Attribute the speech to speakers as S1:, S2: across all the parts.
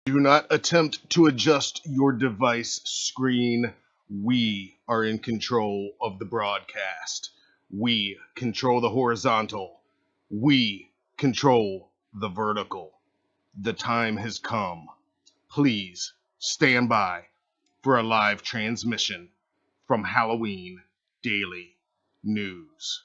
S1: Do not attempt to adjust your device screen. We are in control of the broadcast. We control the horizontal. We control the vertical. The time has come. Please stand by for a live transmission from Halloween Daily News.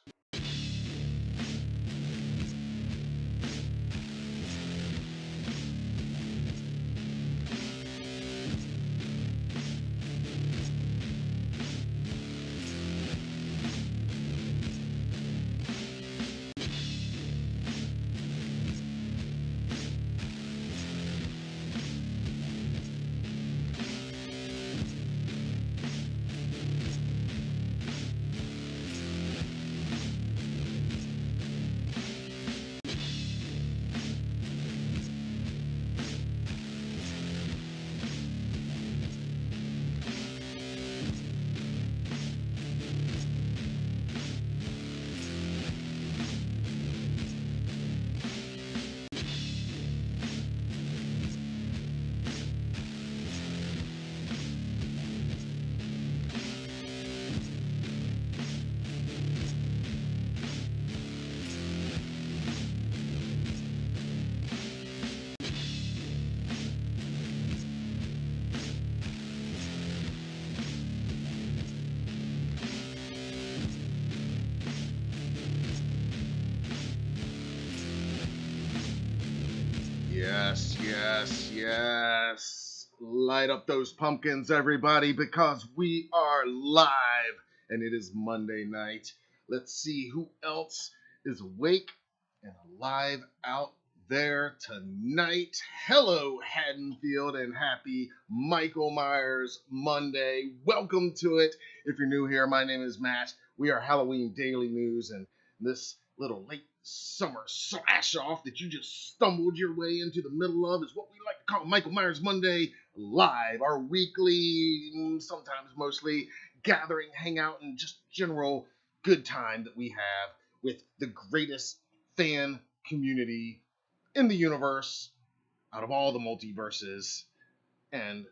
S1: Yes, yes, yes. Light up those pumpkins, everybody, because we are live and it is Monday night. Let's see who else is awake and alive out there tonight. Hello, Haddonfield, and happy Michael Myers Monday. Welcome to it. If you're new here, my name is Matt. We are Halloween Daily News, and this little late summer slash off that you just stumbled your way into the middle of is what we like to call Michael Myers Monday Live, our weekly, sometimes mostly gathering, hangout, and just general good time that we have with the greatest fan community in the universe out of all the multiverses. And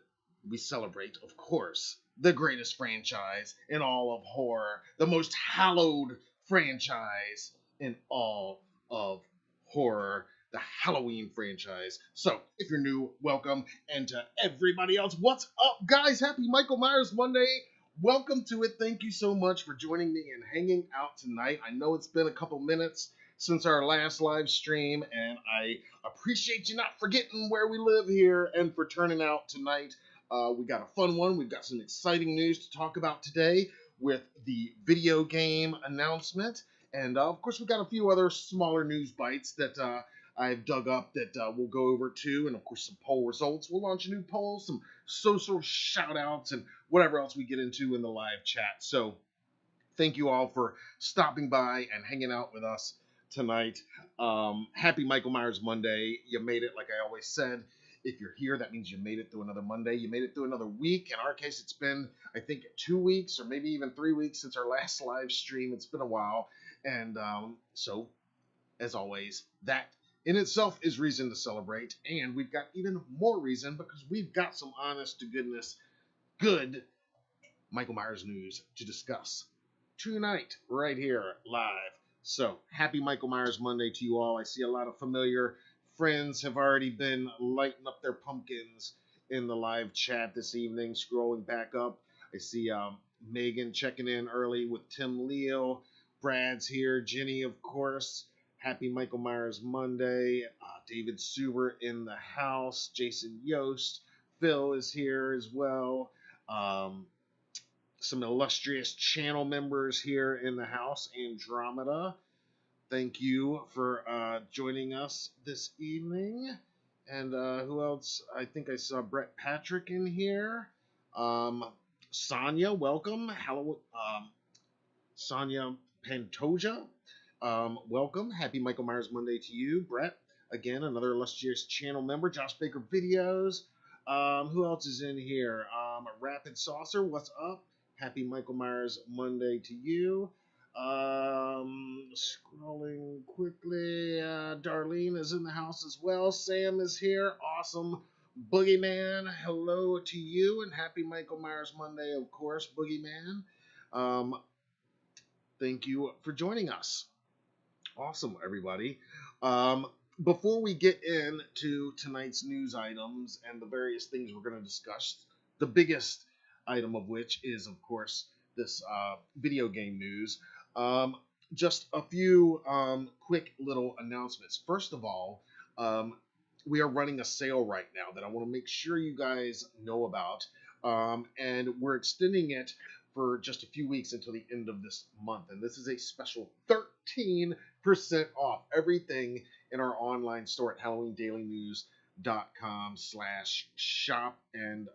S1: we celebrate, of course, the greatest franchise in all of horror, the most hallowed franchise in all of horror, the Halloween franchise. So, if you're new, welcome. And to everybody else, what's up, guys? Happy Michael Myers Monday. Welcome to it. Thank you so much for joining me and hanging out tonight. I know it's been a couple minutes since our last live stream, and I appreciate you not forgetting where we live here and for turning out tonight. We got a fun one. We've got some exciting news to talk about today with the video game announcement. And, of course, we've got a few other smaller news bites that I've dug up that we'll go over to. And, of course, some poll results. We'll launch a new poll, some social shout-outs, and whatever else we get into in the live chat. So thank you all for stopping by and hanging out with us tonight. Happy Michael Myers Monday. You made it, like I always said. If you're here, that means you made it through another Monday. You made it through another week. In our case, it's been, I think, 2 weeks or maybe even 3 weeks since our last live stream. It's been a while. And so, as always, that in itself is reason to celebrate. And we've got even more reason because we've got some honest to goodness, good Michael Myers news to discuss tonight, right here, live. So, happy Michael Myers Monday to you all. I see a lot of familiar friends have already been lighting up their pumpkins in the live chat this evening. Scrolling back up, I see Megan checking in early with Tim Leo. Brad's here. Jenny, of course. Happy Michael Myers Monday. David Suber in the house. Jason Yost. Phil is here as well. Some illustrious channel members here in the house. Andromeda, thank you for joining us this evening. And who else? I think I saw Brett Patrick in here. Sonia, welcome. Hello, Sonia Pantoja, welcome. Happy Michael Myers Monday to you. Brett, again, another illustrious channel member. Josh Baker Videos. Who else is in here? Rapid Saucer, what's up? Happy Michael Myers Monday to you. Scrolling quickly. Darlene is in the house as well. Sam is here. Awesome. Boogeyman, hello to you, and happy Michael Myers Monday, of course, Boogeyman. Um, thank you for joining us. Awesome, everybody. Um, before we get into tonight's news items and the various things we're going to discuss, the biggest item of which is, of course, this video game news. Um, just a few quick little announcements. First of all, um, we are running a sale right now that I want to make sure you guys know about. And we're extending it for just a few weeks until the end of this month. And this is a special 13% off everything in our online store at HalloweenDailyNews.com/shop. And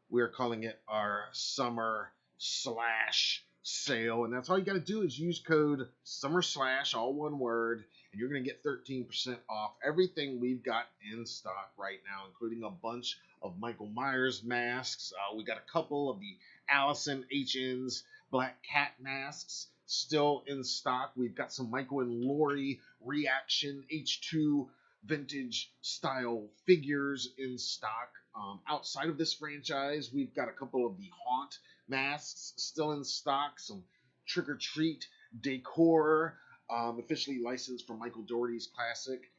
S1: we're calling it our summer slash sale. And that's all you got to do is use code summer slash, all one word, and you're going to get 13% off everything we've got in stock right now, including a bunch of Michael Myers masks. We got a couple of the Allison HN's Black Cat masks still in stock. We've got some Michael and Laurie Reaction H2 vintage style figures in stock. Outside of this franchise, we've got a couple of the Haunt masks still in stock, some Trick or Treat decor, officially licensed from Michael Dougherty's classic.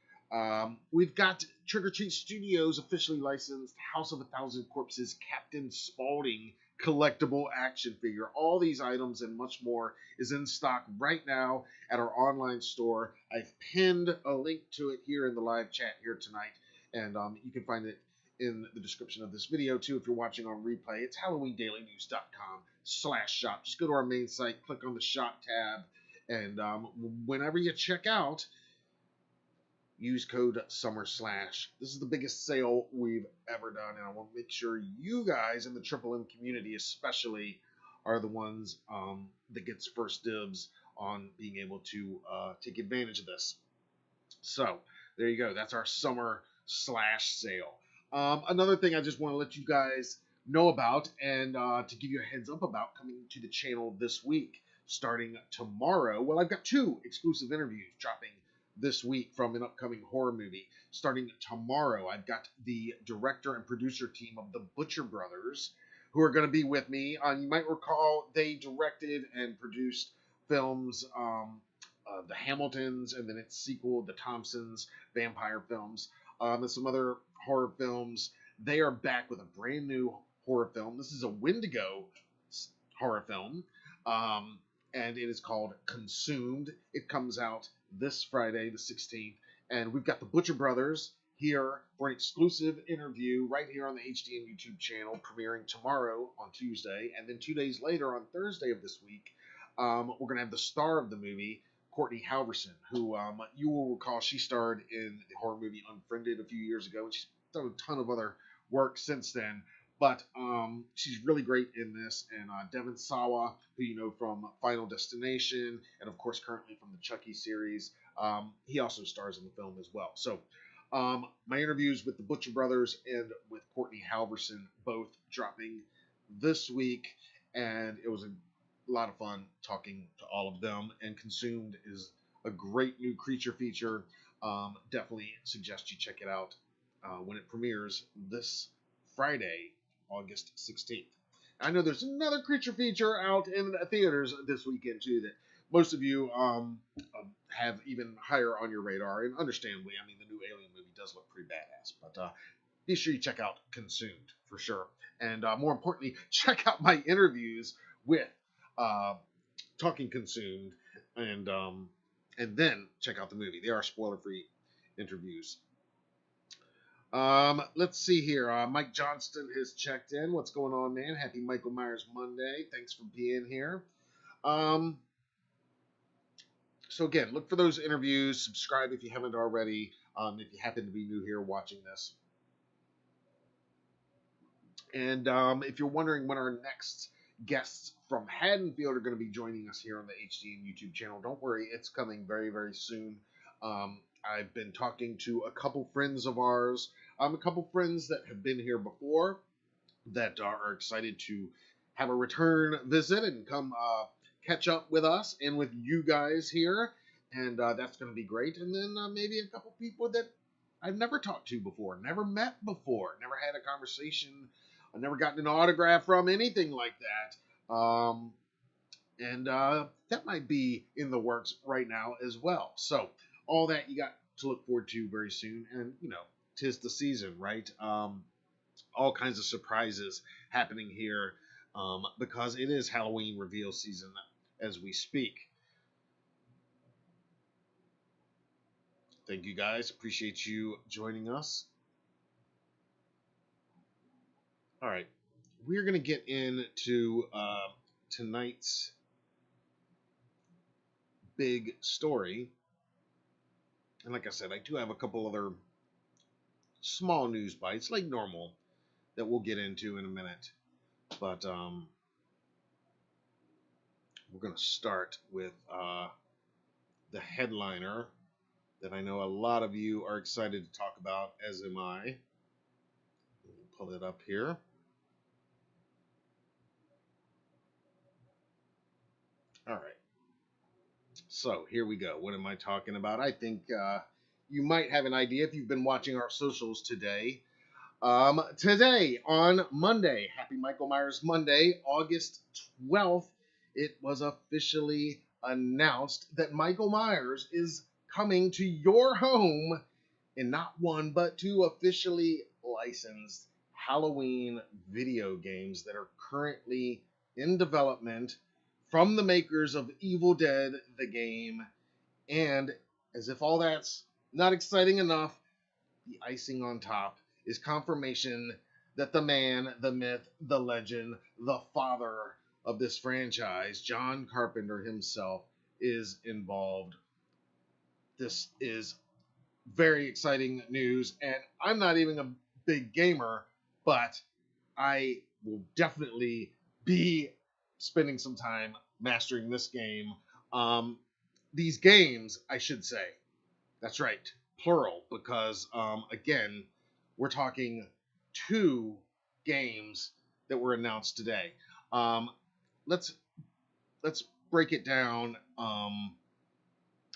S1: We've got Trick or Treat Studios officially licensed House of a Thousand Corpses Captain Spaulding collectible action figure. All these items and much more is in stock right now at our online store. I've pinned a link to it here in the live chat here tonight, and you can find it in the description of this video too if you're watching on replay. It's HalloweenDailyNews.com/shop. Just go to our main site, click on the shop tab, and whenever you check out, use code summer slash. This is the biggest sale we've ever done, and I want to make sure you guys in the Triple M community especially are the ones that gets first dibs on being able to take advantage of this. So there you go. That's our summer slash sale. Another thing I just want to let you guys know about and to give you a heads up about coming to the channel this week, starting tomorrow. Well, I've got 2 exclusive interviews dropping this week from an upcoming horror movie. Starting tomorrow, I've got the director and producer team of the Butcher Brothers who are going to be with me. You might recall they directed and produced films, The Hamiltons, and then its sequel, The Thompsons, vampire films, and some other horror films. They are back with a brand new horror film. This is a Wendigo horror film, and it is called Consumed. It comes out this Friday, the 16th, and we've got the Butcher Brothers here for an exclusive interview right here on the HDN YouTube channel, premiering tomorrow on Tuesday, and then 2 days later on Thursday of this week, we're going to have the star of the movie, Courtney Halverson, who you will recall she starred in the horror movie Unfriended a few years ago, and she's done a ton of other work since then. But she's really great in this. And Devin Sawa, who you know from Final Destination, and of course currently from the Chucky series, he also stars in the film as well. So my interviews with the Butcher Brothers and with Courtney Halverson both dropping this week, and it was a lot of fun talking to all of them. And Consumed is a great new creature feature. Definitely suggest you check it out when it premieres this Friday, August 16th. I know there's another creature feature out in theaters this weekend too that most of you have even higher on your radar, and understandably, I mean, the new Alien movie does look pretty badass, but be sure you check out Consumed for sure. And more importantly, check out my interviews with Talking Consumed, and then check out the movie. They are spoiler-free interviews. Let's see here. Mike Johnston has checked in. What's going on, man? Happy Michael Myers Monday. Thanks for being here. So again, look for those interviews. Subscribe if you haven't already. If you happen to be new here watching this. And if you're wondering when our next guests from Haddonfield are going to be joining us here on the HDN YouTube channel, don't worry, it's coming very, very soon. I've been talking to a couple friends of ours, a couple friends that have been here before that are excited to have a return visit and come catch up with us and with you guys here. And that's going to be great. And then maybe a couple people that I've never talked to before, never met before, never had a conversation, I've never gotten an autograph from, anything like that. And that might be in the works right now as well. So all that you got to look forward to very soon. And, you know, 'tis the season, right? All kinds of surprises happening here because it is Halloween reveal season as we speak. Thank you guys. Appreciate you joining us. All right. We're going to get into tonight's big story. And like I said, I do have a couple other small news bites, like normal, that we'll get into in a minute. But we're going to start with the headliner that I know a lot of you are excited to talk about, as am I. Pull it up here. All right. So here we go. What am I talking about? I think you might have an idea if you've been watching our socials today. Today, on Monday, happy Michael Myers Monday, August 12th, it was officially announced that Michael Myers is coming to your home in not one, but two officially licensed Halloween video games that are currently in development from the makers of Evil Dead, the game. And as if all that's not exciting enough, the icing on top is confirmation that the man, the myth, the legend, the father of this franchise, John Carpenter himself, is involved. This is very exciting news, and I'm not even a big gamer, but I will definitely be spending some time mastering this game. These games, I should say. That's right, plural, because again, we're talking two games that were announced today. Let's break it down.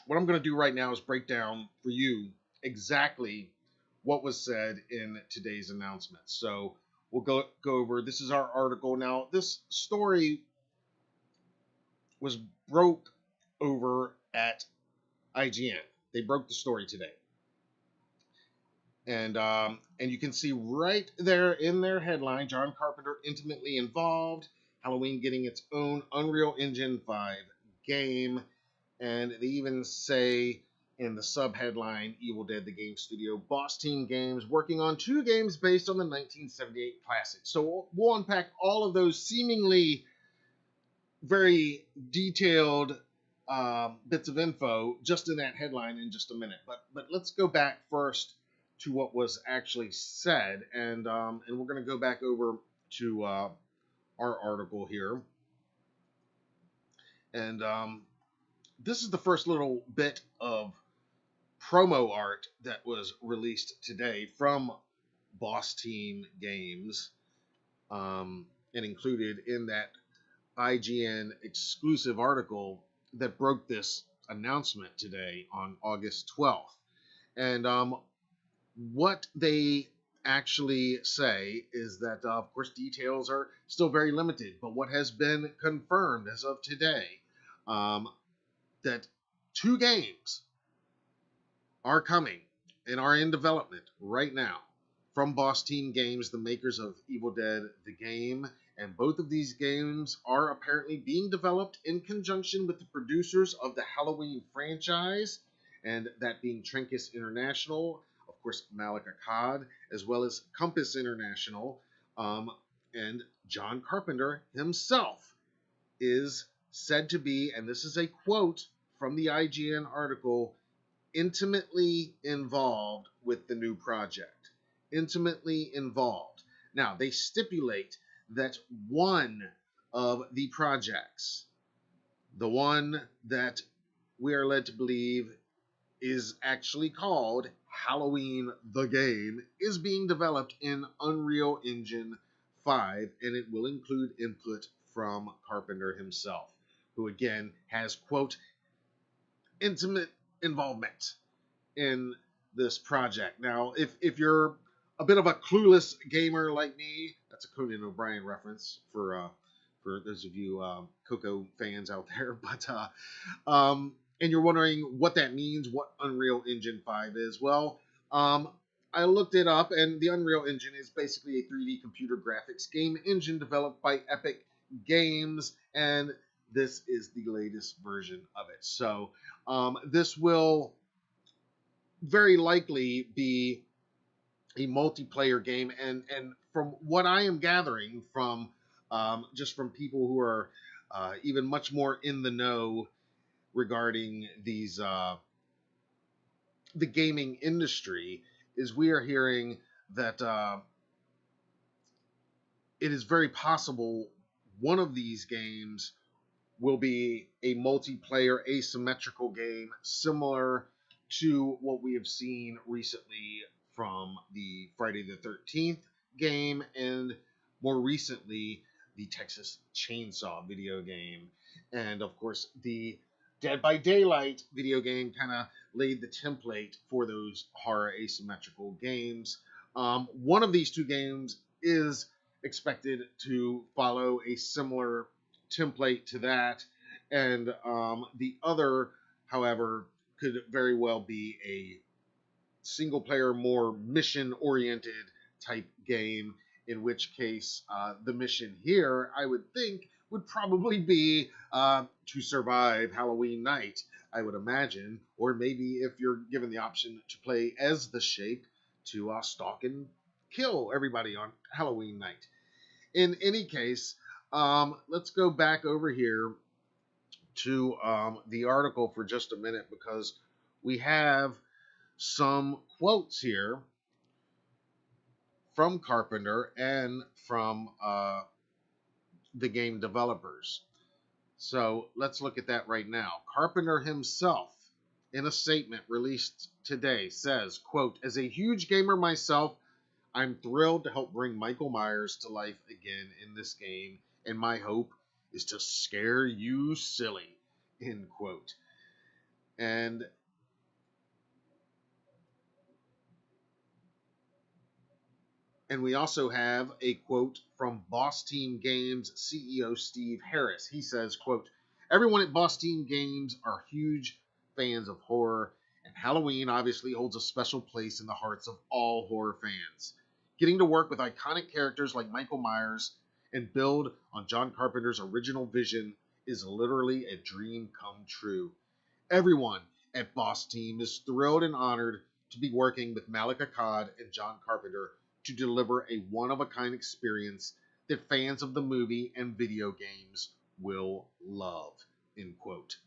S1: What I'm going to do right now is break down for you exactly what was said in today's announcement. So we'll go over. This is our article. Now, this story was broke over at IGN. They broke the story today. And you can see right there in their headline, John Carpenter intimately involved, Halloween getting its own Unreal Engine 5 game. And they even say in the sub-headline, Evil Dead, the game studio, Boss Team Games, working on two games based on the 1978 classic. So we'll unpack all of those seemingly very detailed bits of info just in that headline in just a minute. But let's go back first to what was actually said, and we're going to go back over to our article here. And this is the first little bit of promo art that was released today from Boss Team Games, and included in that IGN exclusive article that broke this announcement today on August 12th. And what they actually say is that, of course, details are still very limited, but what has been confirmed as of today, that two games are coming and are in development right now from Boss Team Games, the makers of Evil Dead, the game. And both of these games are apparently being developed in conjunction with the producers of the Halloween franchise, and that being Trincus International, of course, Malik Akkad, as well as Compass International, and John Carpenter himself is said to be, and this is a quote from the IGN article, intimately involved with the new project. Intimately involved. Now, they stipulate that one of the projects, the one that we are led to believe is actually called Halloween the Game, is being developed in Unreal Engine 5, and it will include input from Carpenter himself, who again has, quote, intimate involvement in this project. Now, if you're a bit of a clueless gamer like me, that's a Conan O'Brien reference for those of you Coco fans out there. And you're wondering what that means, what Unreal Engine 5 is. Well, I looked it up, and the Unreal Engine is basically a 3D computer graphics game engine developed by Epic Games, and this is the latest version of it. So this will very likely be a multiplayer game, and from what I am gathering from just from people who are even much more in the know regarding the gaming industry, is we are hearing that it is very possible one of these games will be a multiplayer asymmetrical game similar to what we have seen recently from the Friday the 13th game and more recently the Texas Chainsaw video game. And of course, the Dead by Daylight video game kind of laid the template for those horror asymmetrical games. One of these two games is expected to follow a similar template to that, and the other, however, could very well be a single player, more mission oriented type game, in which case the mission here, I would think, would probably be to survive Halloween night, I would imagine, or maybe if you're given the option to play as the Shape, to stalk and kill everybody on Halloween night. In any case, let's go back over here to the article for just a minute, because we have some quotes here from Carpenter and from the game developers. So let's look at that right now. Carpenter himself, in a statement released today, says, quote, "As a huge gamer myself, I'm thrilled to help bring Michael Myers to life again in this game, and my hope is to scare you silly," end quote. And we also have a quote from Boss Team Games CEO Steve Harris. He says, quote, "Everyone at Boss Team Games are huge fans of horror, and Halloween obviously holds a special place in the hearts of all horror fans. Getting to work with iconic characters like Michael Myers and build on John Carpenter's original vision is literally a dream come true. Everyone at Boss Team is thrilled and honored to be working with Malik Akkad and John Carpenter to deliver a one-of-a-kind experience that fans of the movie and video games will love," end quote.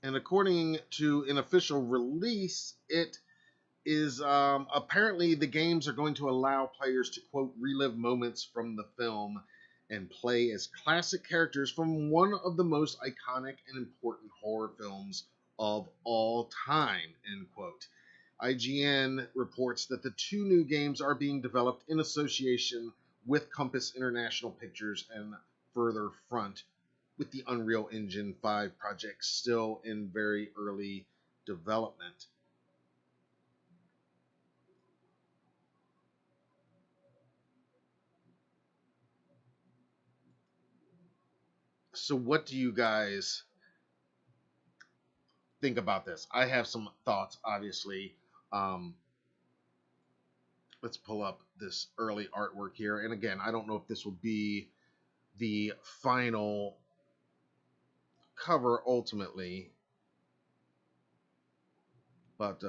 S1: And according to an official release, it is apparently the games are going to allow players to, quote, "relive moments from the film and play as classic characters from one of the most iconic and important horror films of all time," end quote. IGN reports that the two new games are being developed in association with Compass International Pictures and Further Front, with the Unreal Engine 5 project still in very early development. So what do you guys think about this? I have some thoughts, obviously. Um, let's pull up this early artwork here. And again, I don't know if this will be the final cover ultimately, but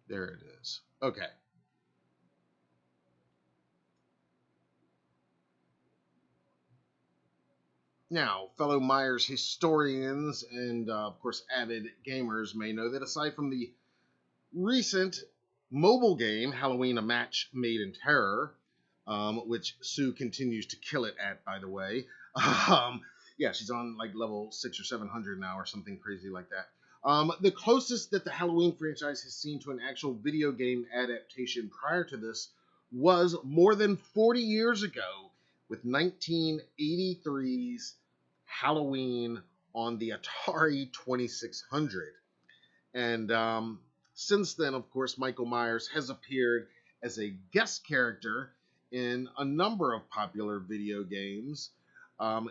S1: there it is. Okay. Now, fellow Myers historians and, of course, avid gamers may know that aside from the recent mobile game, Halloween: A Match Made in Terror, which Sue continues to kill it at, by the way. Um, yeah, she's on like level 6 or 700 now, or something crazy like that. The closest that the Halloween franchise has seen to an actual video game adaptation prior to this was more than 40 years ago with 1983's Halloween on the Atari 2600. And since then, of course, Michael Myers has appeared as a guest character in a number of popular video games.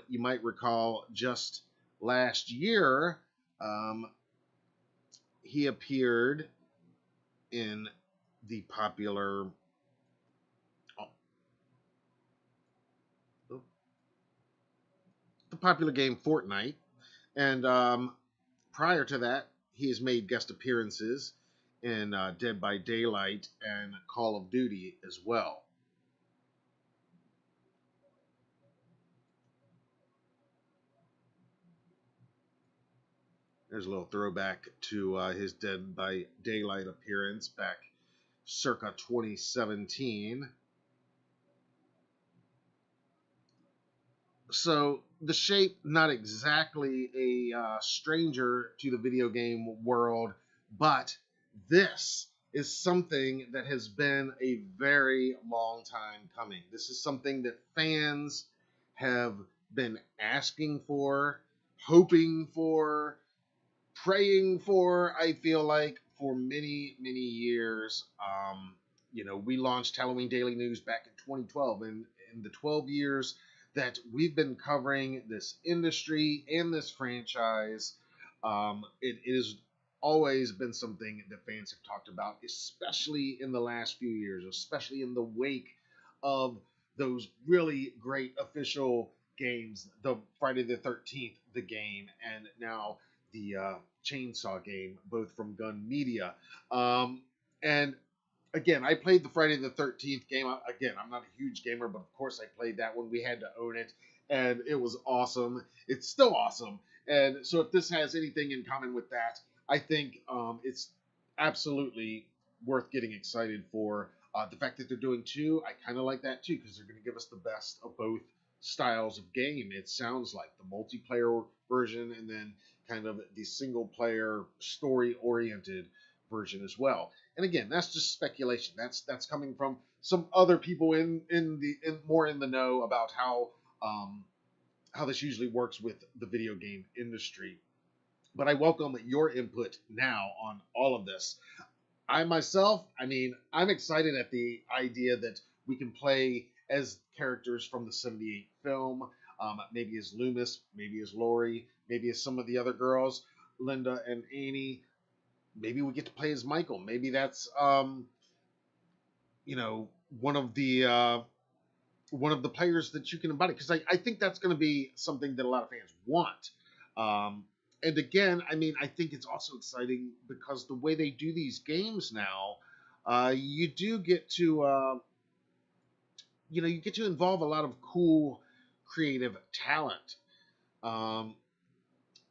S1: You might recall just last year, um, he appeared in the popular game Fortnite, and prior to that, he has made guest appearances in Dead by Daylight and Call of Duty as well. There's a little throwback to his Dead by Daylight appearance back circa 2017. So the Shape, not exactly a stranger to the video game world, but this is something that has been a very long time coming. This is something that fans have been asking for, hoping for, praying for, I feel like, for many, many years. We launched Halloween Daily News back in 2012, and in the 12 years that we've been covering this industry and this franchise, it has always been something that fans have talked about, especially in the last few years, especially in the wake of those really great official games, the Friday the 13th, the game, and now the Chainsaw game, both from Gun Media. And again, I played the Friday the 13th game. Again, I'm not a huge gamer, but of course I played that one. We had to own it, and it was awesome. It's still awesome. And so if this has anything in common with that, I think it's absolutely worth getting excited for. The fact that they're doing two, I kind of like that too, because they're going to give us the best of both styles of game. It sounds like the multiplayer version and then kind of the single player story oriented version as well. And again, that's just speculation. That's coming from some other people in more in the know about how this usually works with the video game industry. But I welcome your input now on all of this. I myself, I'm excited at the idea that we can play as characters from the 78 film, maybe as Loomis, maybe as Laurie, maybe as some of the other girls, Linda and Annie. Maybe we get to play as Michael. Maybe that's one of the players that you can embody, because I think that's going to be something that a lot of fans want. And again, I think it's also exciting because the way they do these games now, you do get to you get to involve a lot of cool creative talent.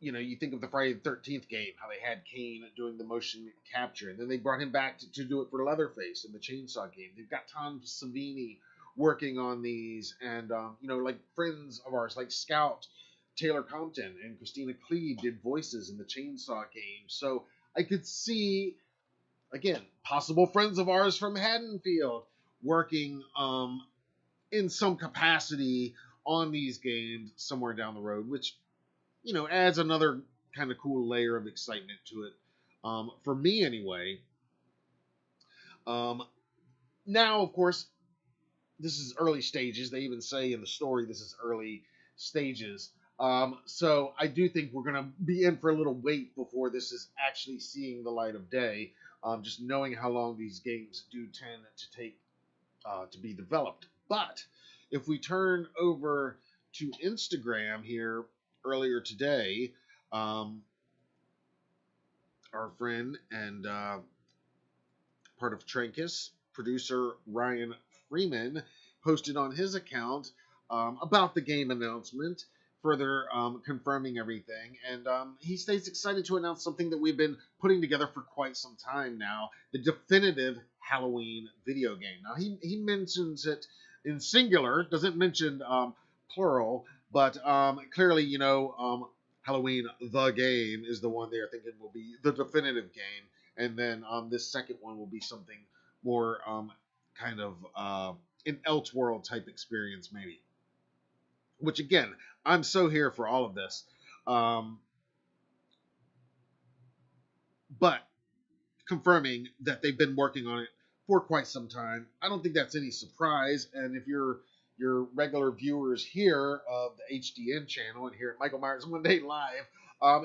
S1: You think of the Friday the 13th game, how they had Kane doing the motion capture, and then they brought him back to do it for Leatherface in the Chainsaw game. They've got Tom Savini working on these, and like friends of ours, like Scout, Taylor Compton, and Christina Cleave did voices in the Chainsaw game. So I could see, again, possible friends of ours from Haddonfield working in some capacity on these games somewhere down the road, which adds another kind of cool layer of excitement to it, for me anyway. Now, of course, this is early stages. They even say in the story this is early stages. So I do think we're going to be in for a little wait before this is actually seeing the light of day. Just knowing how long these games do tend to take to be developed. But if we turn over to Instagram here earlier today, our friend and part of Trancus, producer Ryan Freeman, posted on his account about the game announcement further confirming everything. And he stays excited to announce something that we've been putting together for quite some time now, the definitive Halloween video game. Now, he mentions it in singular, doesn't mention plural, but clearly, Halloween the game is the one they're thinking will be the definitive game. And then this second one will be something more kind of an Elseworld type experience, maybe. Which, again, I'm so here for all of this. But confirming that they've been working on it for quite some time, I don't think that's any surprise. And if you're your regular viewers here of the HDN channel and here at Michael Myers One Day Live,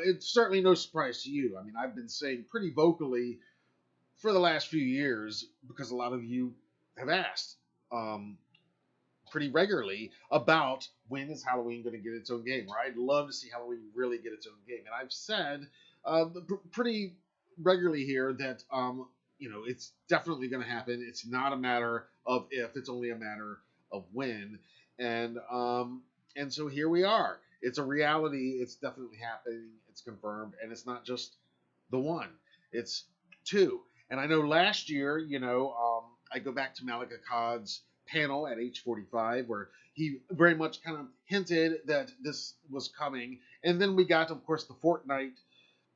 S1: it's certainly no surprise to you. I mean, I've been saying pretty vocally for the last few years, because a lot of you have asked pretty regularly about when is Halloween going to get its own game, or I'd love to see Halloween really get its own game. And I've said pretty regularly here that it's definitely going to happen. It's not a matter of if, it's only a matter of when. And so here we are. It's a reality. It's definitely happening. It's confirmed. And it's not just the one. It's two. And I know last year, I go back to Malika Todd's panel at H45 where he very much kind of hinted that this was coming. And then we got, of course, the Fortnite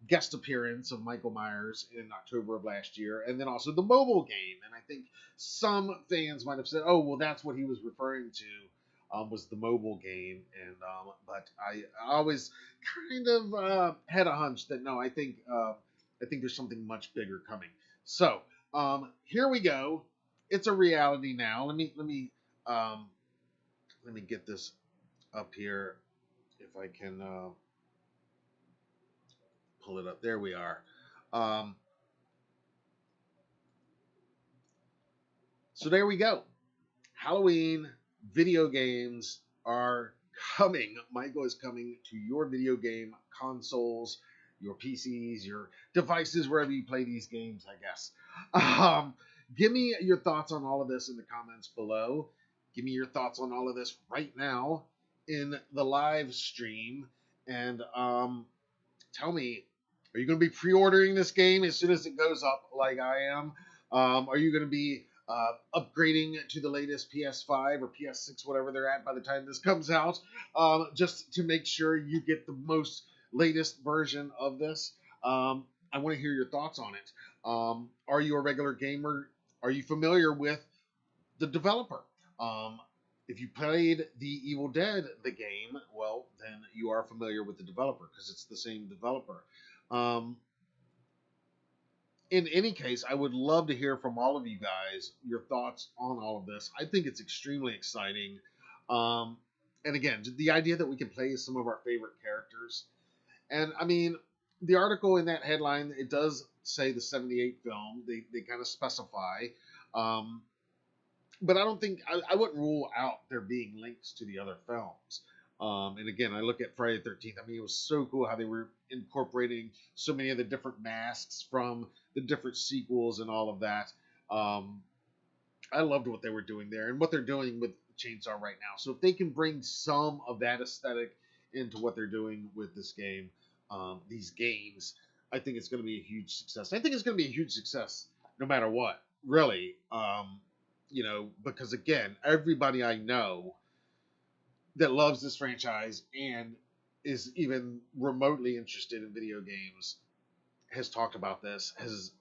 S1: guest appearance of Michael Myers in October of last year, and then also the mobile game. And I think some fans might have said, oh, well, that's what he was referring to, was the mobile game. And but I always kind of had a hunch that no, I think there's something much bigger coming. So here we go. It's a reality now. Let me get this up here if I can pull it up. There we are. So there we go. Halloween video games are coming. Michael is coming to your video game consoles, your PCs, your devices, wherever you play these games, I guess. Give me your thoughts on all of this in the comments below. Give me your thoughts on all of this right now in the live stream. And tell me, are you going to be pre-ordering this game as soon as it goes up like I am? Are you going to be upgrading to the latest PS5 or PS6, whatever they're at by the time this comes out, just to make sure you get the most latest version of this? I want to hear your thoughts on it. Are you a regular gamer? Are you familiar with the developer? If you played The Evil Dead, the game, well, then you are familiar with the developer because it's the same developer. In any case, I would love to hear from all of you guys your thoughts on all of this. I think it's extremely exciting. And again, the idea that we can play as some of our favorite characters. And I mean, the article in that headline, it does say the 78 film. They kind of specify. But I don't think, I wouldn't rule out there being links to the other films. And again, I look at Friday the 13th. I mean, it was so cool how they were incorporating so many of the different masks from the different sequels and all of that. I loved what they were doing there and what they're doing with Chainsaw right now. So if they can bring some of that aesthetic into what they're doing with this game, these games, I think it's going to be a huge success. I think it's going to be a huge success no matter what, really. Because again, everybody I know that loves this franchise and is even remotely interested in video games has talked about this, has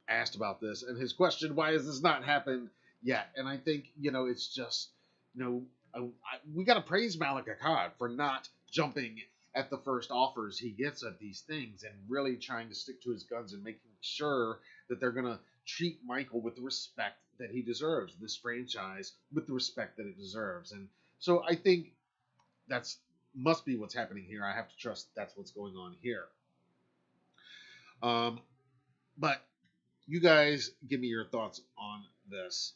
S1: asked about this, and has questioned why has this not happened yet. And I think, it's just, we got to praise Malika Todd for not jumping at the first offers he gets at these things and really trying to stick to his guns and making sure that they're going to treat Michael with the respect that he deserves, this franchise with the respect that it deserves. And so I think that's must be what's happening here. I have to trust that's what's going on here. But you guys give me your thoughts on this.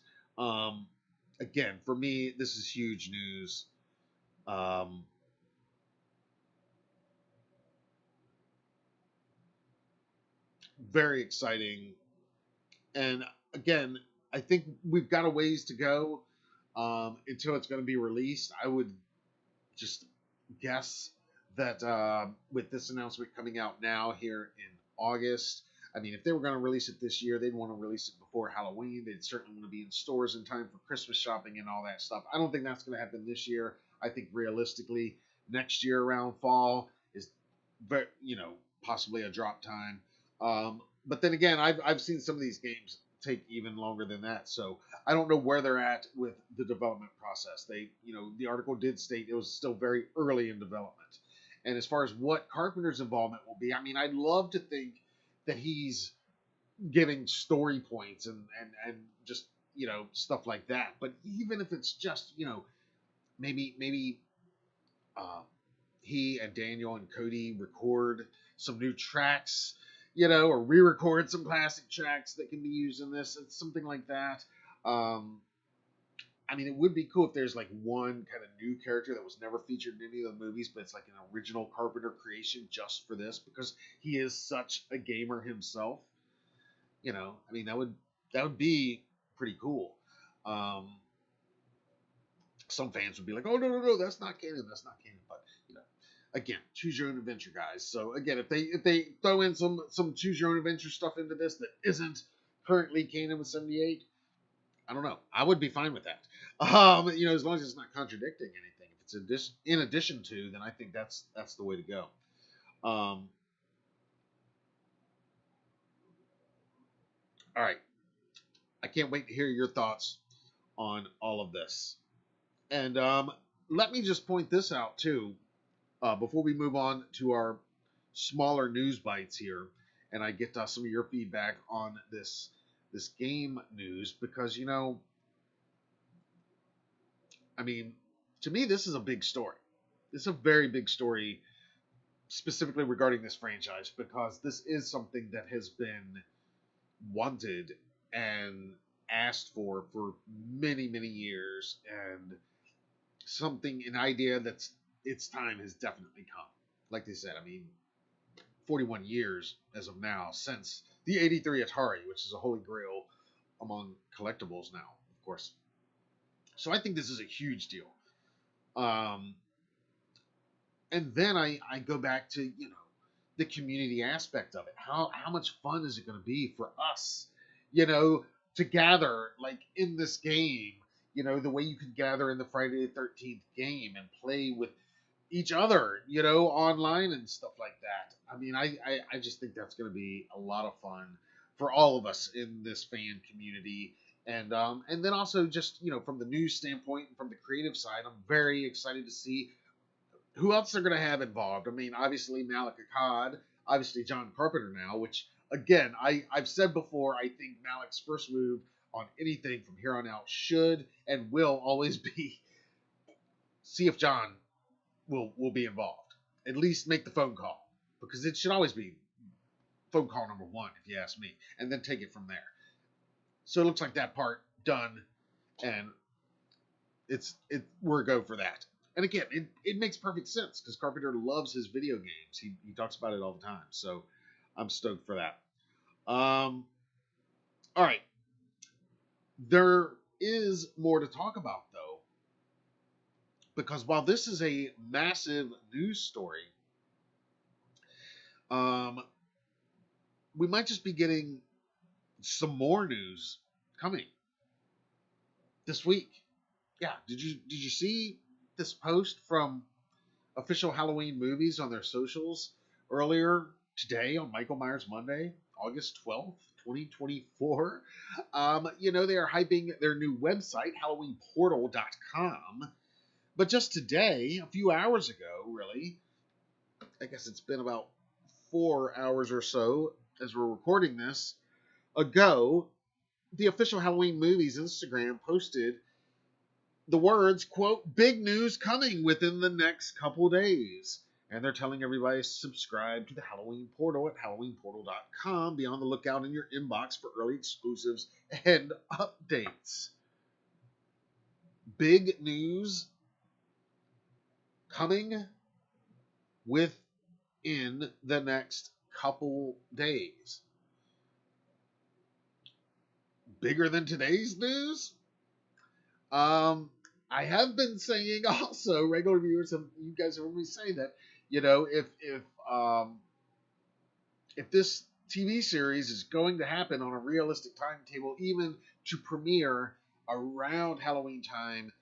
S1: Again, for me, this is huge news. Very exciting. And again, I think we've got a ways to go until it's going to be released. I would just
S2: guess that with this announcement coming out now here in August, I mean, if they were going to release it this year, they'd want to release it before Halloween. They'd certainly want to be in stores in time for Christmas shopping and all that stuff. I don't think that's going to happen this year. I think realistically, next year around fall is, very, possibly a drop time. But then again, I've seen some of these games take even longer than that. So I don't know where they're at with the development process. The article did state it was still very early in development. And as far as what Carpenter's involvement will be, I mean, I'd love to think that he's giving story points and just stuff like that. But even if it's just maybe uh, he and Daniel and Cody record some new tracks, or re-record some classic tracks that can be used in this. It's something like that. I mean, it would be cool if there's like one kind of new character that was never featured in any of the movies, but it's like an original Carpenter creation just for this because he is such a gamer himself. I mean, that would be pretty cool. Um, some fans would be like, "Oh no, that's not canon, that's not canon." But again, choose your own adventure, guys. So again, if they throw in some choose your own adventure stuff into this that isn't currently canon with 78, I don't know. I would be fine with that. As long as it's not contradicting anything. If it's in addition to, then I think that's the way to go. All right. I can't wait to hear your thoughts on all of this. And let me just point this out too, before we move on to our smaller news bites here, and I get some of your feedback on this game news, because I mean, to me, this is a big story. This is a very big story, specifically regarding this franchise, because this is something that has been wanted and asked for many, many years, and an idea that's its time has definitely come. Like they said, I mean, 41 years as of now since the 83 Atari, which is a holy grail among collectibles now, of course. So I think this is a huge deal. And then I go back to the community aspect of it. How much fun is it going to be for us, to gather like in this game, the way you could gather in the Friday the 13th game and play with each other, online and stuff like that. I mean, I just think that's going to be a lot of fun for all of us in this fan community. And then also just from the news standpoint and from the creative side, I'm very excited to see who else they're going to have involved. I mean, obviously Malik Akkad, obviously John Carpenter now, which again I've said before, I think Malik's first move on anything from here on out should and will always be see if John will be involved. At least make the phone call, because it should always be phone call number one, if you ask me, and then take it from there. So it looks like that part done, and we're a go for that. And again, it makes perfect sense because Carpenter loves his video games. He talks about it all the time. So I'm stoked for that. All right. There is more to talk about, though, because while this is a massive news story, we might just be getting some more news coming this week. Yeah, did you see this post from Official Halloween Movies on their socials earlier today on Michael Myers Monday, August 12th, 2024? They are hyping their new website, HalloweenPortal.com. But just today, a few hours ago, really, I guess it's been about 4 hours or so as we're recording this ago, the Official Halloween Movies Instagram posted the words, quote, "big news coming within the next couple days." And they're telling everybody to subscribe to the Halloween Portal at HalloweenPortal.com. Be on the lookout in your inbox for early exclusives and updates. Big news coming within the next couple days. Bigger than today's news? I have been saying also, regular viewers, you guys have heard me say that, you know, if this TV series is going to happen on a realistic timetable, even to premiere around Halloween time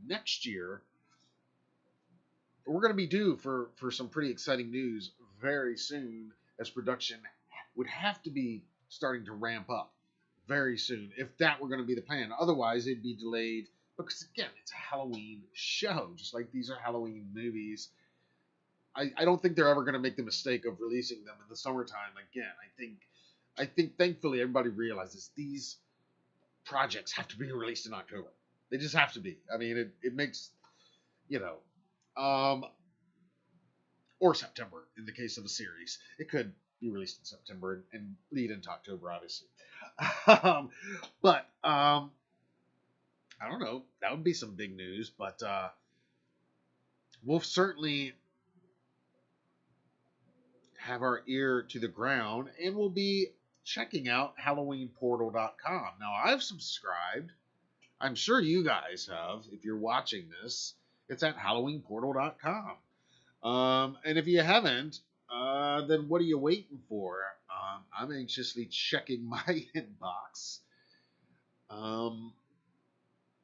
S2: next year, we're going to be due for some pretty exciting news very soon, as production would have to be starting to ramp up very soon if that were going to be the plan. Otherwise, it'd be delayed because, again, it's a Halloween show, just like these are Halloween movies. I don't think they're ever going to make the mistake of releasing them in the summertime again. I think thankfully everybody realizes these projects have to be released in October. They just have to be. I mean, it makes, you know, or September in the case of a series. It could be released in September and lead into October, obviously. But I don't know. That would be some big news. But we'll certainly have our ear to the ground, and we'll be checking out HalloweenPortal.com. Now, I've subscribed. I'm sure you guys have. If you're watching this, it's at HalloweenPortal.com. And if you haven't, then what are you waiting for? I'm anxiously checking my inbox.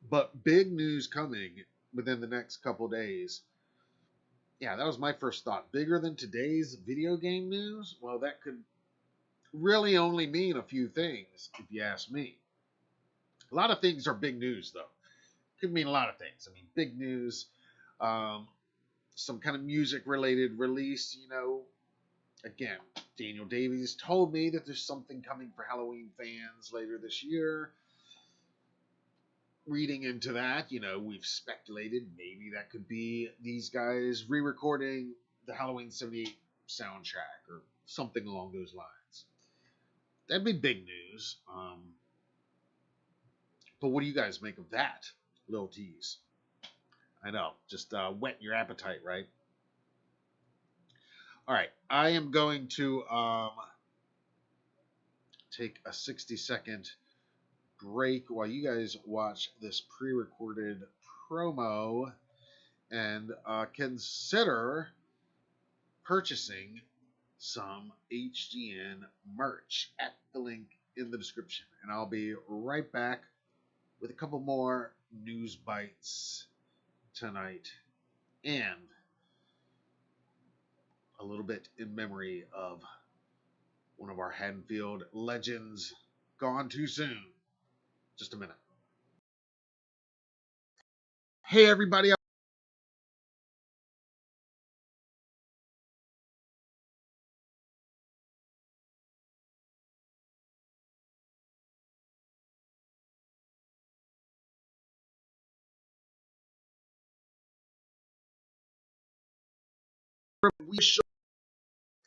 S2: But big news coming within the next couple days. Yeah, that was my first thought. Bigger than today's video game news? Well, that could really only mean a few things, if you ask me. A lot of things are big news, though. Could mean a lot of things. I mean, big news, some kind of music-related release, you know. Again, Daniel Davies told me that there's something coming for Halloween fans later this year. Reading into that, you know, we've speculated maybe that could be these guys re-recording the Halloween 78 soundtrack or something along those lines. That'd be big news. But what do you guys make of that little tease? I know, just whetting your appetite, right? All right, I am going to take a 60-second break while you guys watch this pre-recorded promo and consider purchasing some HDN merch at the link in the description. And I'll be right back with a couple more news bites tonight and a little bit in memory of one of our Haddonfield legends gone too soon. Just a minute. Hey, everybody.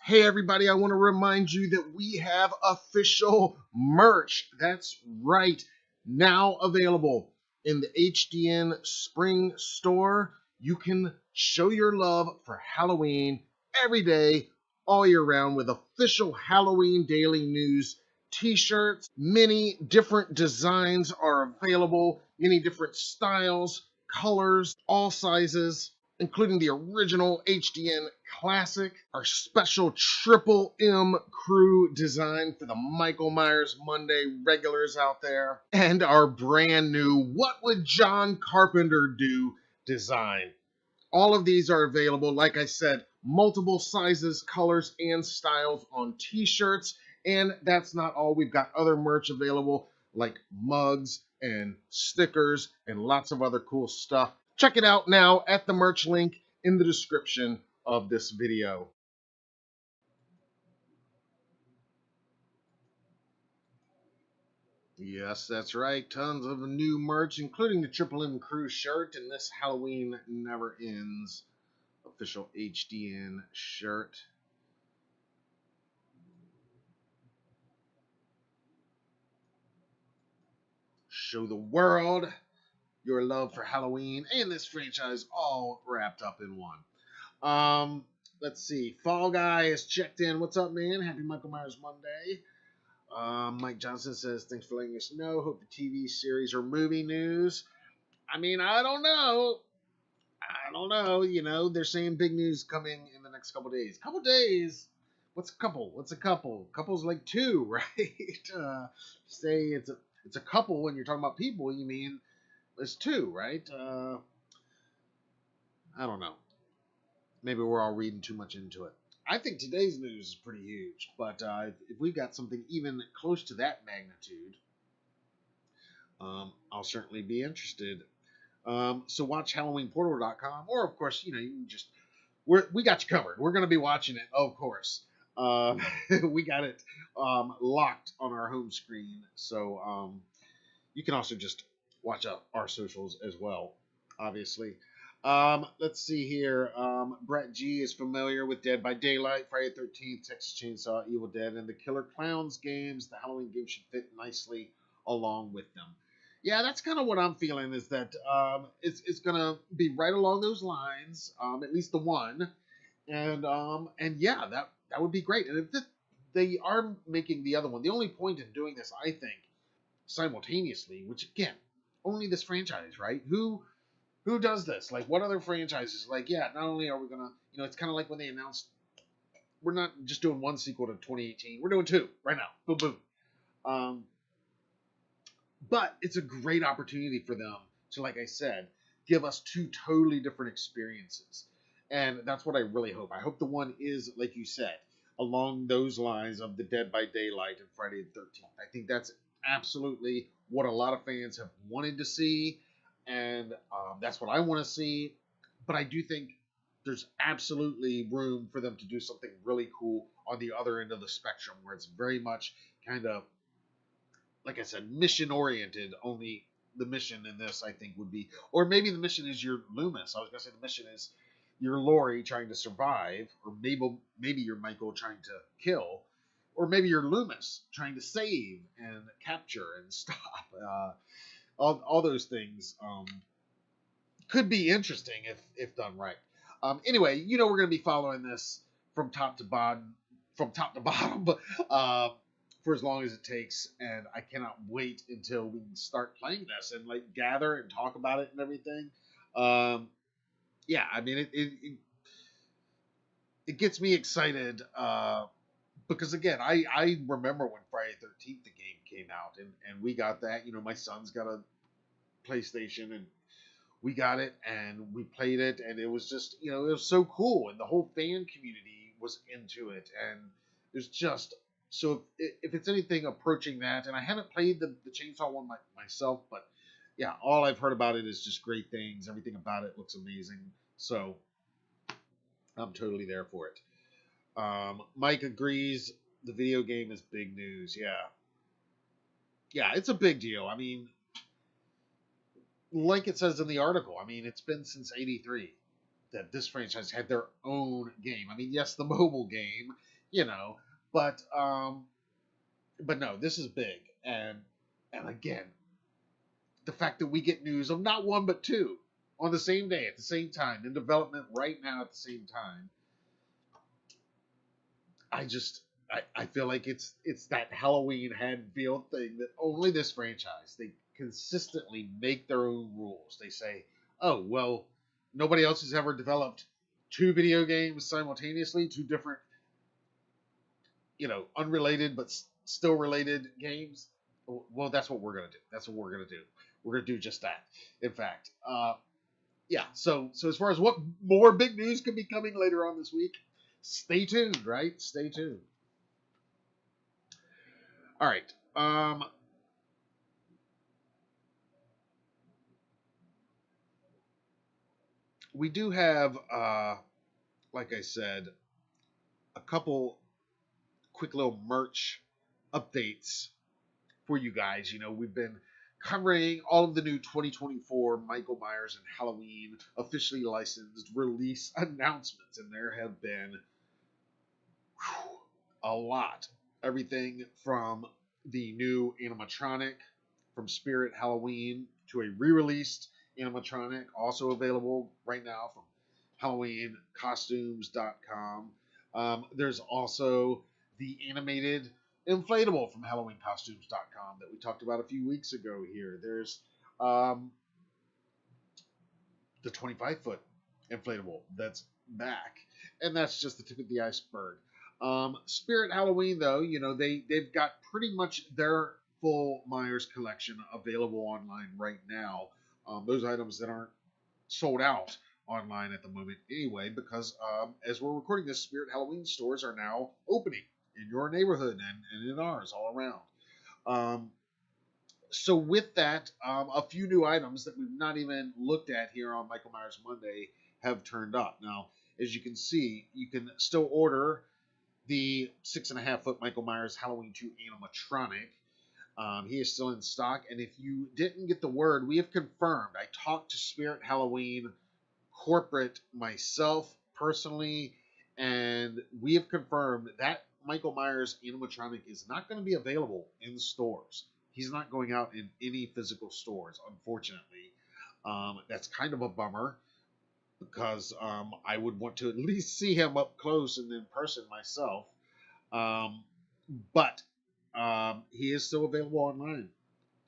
S2: Hey, everybody. I want to remind you that we have official merch. That's right. Now available in the HDN Spring Store. You can show your love for Halloween every day, all year round, with official Halloween Daily News t-shirts. Many different designs are available, many different styles, colors, all sizes, including the original HDN Classic, our special Triple M Crew design for the Michael Myers Monday regulars out there, and our brand new What Would John Carpenter Do design. All of these are available, like I said, multiple sizes, colors, and styles on t-shirts. And that's not all. We've got other merch available like mugs and stickers and lots of other cool stuff. Check it out now at the merch link in the description of this video. Yes, that's right. Tons of new merch, including the Triple M Crew shirt and this Halloween Never Ends official HDN shirt. Show the world your love for Halloween and this franchise all wrapped up in one. Let's see. Fall Guy has checked in. What's up, man? Happy Michael Myers Monday. Mike Johnson says, thanks for letting us know. Hope the TV series or movie news I mean, I don't know. I don't know. You know, they're saying big news coming in the next couple days. Couple days. What's a couple? What's a couple? Couple's like two, right? Say it's a couple when you're talking about people. You mean it's two, right? I don't know. Maybe we're all reading too much into it. I think today's news is pretty huge, but if we've got something even close to that magnitude, I'll certainly be interested. So watch HalloweenPortal.com, or of course, you know, you can just we got you covered. We're going to be watching it, of course. We got it locked on our home screen, so you can also just watch our socials as well, obviously. Let's see here. Brett G is familiar with Dead by Daylight, Friday the 13th, Texas Chainsaw, Evil Dead, and the Killer Clowns games. The Halloween games should fit nicely along with them. Yeah, that's kind of what I'm feeling, is that it's going to be right along those lines, at least the one. And yeah, that would be great. And if they are making the other one, the only point in doing this, I think, simultaneously, which again, only this franchise, right? Who does this? Like, what other franchises? Like, yeah, not only are we gonna, you know, it's kind of like when they announced we're not just doing one sequel to 2018, we're doing two right now. Boom, boom. But it's a great opportunity for them to, like I said, give us two totally different experiences. And that's what I really hope. I hope the one is, like you said, along those lines of the Dead by Daylight and Friday the 13th. I think that's absolutely what a lot of fans have wanted to see, and that's what I want to see. But I do think there's absolutely room for them to do something really cool on the other end of the spectrum, where it's very much kind of, like I said, mission oriented. Only the mission in this, I think, would be, or maybe the mission is your Loomis. I was gonna say the mission is your Laurie trying to survive, or maybe you're Michael trying to kill, or maybe you're Loomis trying to save and capture and stop. All those things could be interesting if done right. Anyway, you know, we're gonna be following this from top to bottom, for as long as it takes, and I cannot wait until we can start playing this and like gather and talk about it and everything. Yeah, I mean, it gets me excited because again, I remember when Friday the 13th the game came out, and we got that. You know, my son's got a PlayStation, and we got it and we played it, and it was just, you know, it was so cool, and the whole fan community was into it, and there's just, so if it's anything approaching that, and I haven't played the Chainsaw one myself, but yeah, all I've heard about it is just great things. Everything about it looks amazing, so I'm totally there for it. Mike agrees the video game is big news. Yeah, it's a big deal. I mean, like it says in the article, I mean, it's been since '83 that this franchise had their own game. I mean, yes, the mobile game, you know, but no, this is big, and again, the fact that we get news of not one but two on the same day at the same time in development right now at the same time, I feel like it's that Halloween Haddonfield thing that only this franchise, they consistently make their own rules. They say, oh well, nobody else has ever developed two video games simultaneously, two different, you know, unrelated but still related games. Well, that's what we're gonna do. That's what we're gonna do. We're gonna do just that. In fact, yeah. So as far as what more big news could be coming later on this week, stay tuned. Right? Stay tuned. All right. We do have, like I said, a couple quick little merch updates for you guys. You know, we've been covering all of the new 2024 Michael Myers and Halloween officially licensed release announcements, and there have been a lot. Everything from the new animatronic from Spirit Halloween to a re-released animatronic, also available right now from HalloweenCostumes.com. There's also the animated inflatable from HalloweenCostumes.com that we talked about a few weeks ago here. There's the 25-foot inflatable that's back, and that's just the tip of the iceberg. Spirit Halloween, though, they've got pretty much their full Myers collection available online right now. Those items that aren't sold out online at the moment anyway, because as we're recording this, Spirit Halloween stores are now opening in your neighborhood and in ours all around. So with that, a few new items that we've not even looked at here on Michael Myers Monday have turned up. Now, as you can see, you can still order the 6.5-foot Michael Myers Halloween 2 animatronic. He is still in stock, and if you didn't get the word, we have confirmed. I talked to Spirit Halloween corporate myself personally, and we have confirmed that Michael Myers animatronic is not going to be available in stores. He's not going out in any physical stores, unfortunately. That's kind of a bummer, because I would want to at least see him up close and in person myself. But he is still available online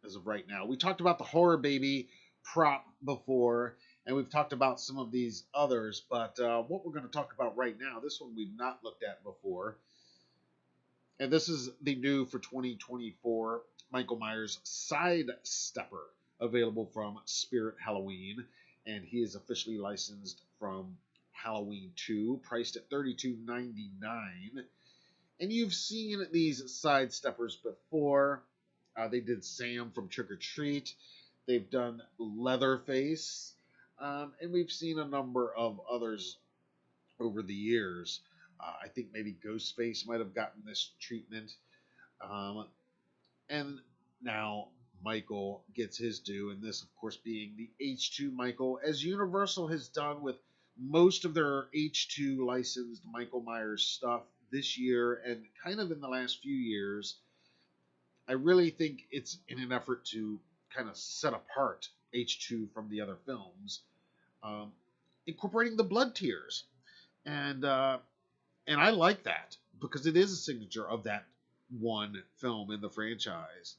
S2: as of right now. We talked about the Horror Baby prop before, and we've talked about some of these others, but what we're going to talk about right now, this one we've not looked at before, and this is the new for 2024 Michael Myers Side Stepper, available from Spirit Halloween, and he is officially licensed from Halloween 2, priced at $32.99. And you've seen these Side Steppers before. They did Sam from Trick or Treat. They've done Leatherface, and we've seen a number of others over the years. I think maybe Ghostface might have gotten this treatment. And now Michael gets his due, and this, of course, being the H2 Michael, as Universal has done with most of their H2 licensed Michael Myers stuff this year and kind of in the last few years. I really think it's in an effort to kind of set apart H2 from the other films, incorporating the blood tears. And I like that, because it is a signature of that one film in the franchise.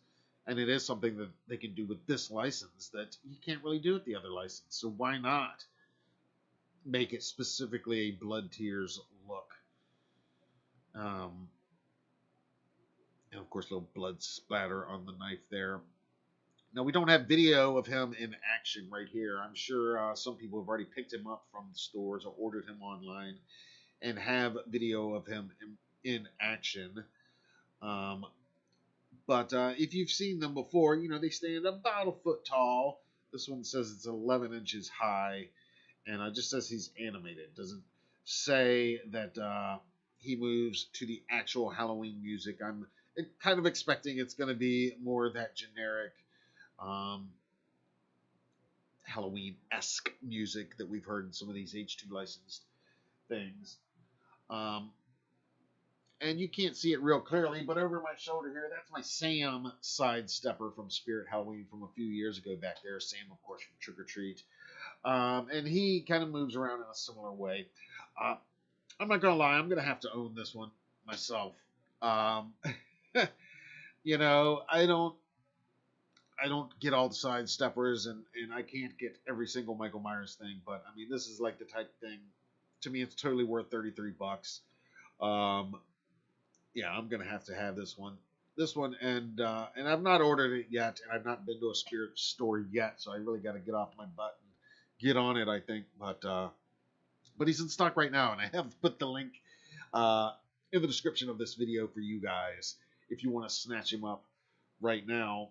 S2: And it is something that they can do with this license that you can't really do with the other license. So why not make it specifically a blood tears look? And of course, little blood splatter on the knife there. Now, we don't have video of him in action right here. I'm sure some people have already picked him up from the stores or ordered him online and have video of him in action. But if you've seen them before, they stand about a foot tall. This one says it's 11 inches high, and it just says he's animated. It doesn't say that he moves to the actual Halloween music. I'm kind of expecting it's going to be more of that generic Halloween-esque music that we've heard in some of these H2 licensed things. And you can't see it real clearly, but over my shoulder here, that's my Sam Side Stepper from Spirit Halloween from a few years ago back there. Sam, of course, from Trick or Treat. And he kind of moves around in a similar way. I'm not going to lie, I'm going to have to own this one myself. I don't get all the Side Steppers, and I can't get every single Michael Myers thing, but I mean, this is like the type of thing, to me, it's totally worth $33. Yeah, I'm gonna have to have this one, and I've not ordered it yet, and I've not been to a Spirit store yet, so I really got to get off my butt and get on it, I think. But he's in stock right now, and I have put the link in the description of this video for you guys if you want to snatch him up right now.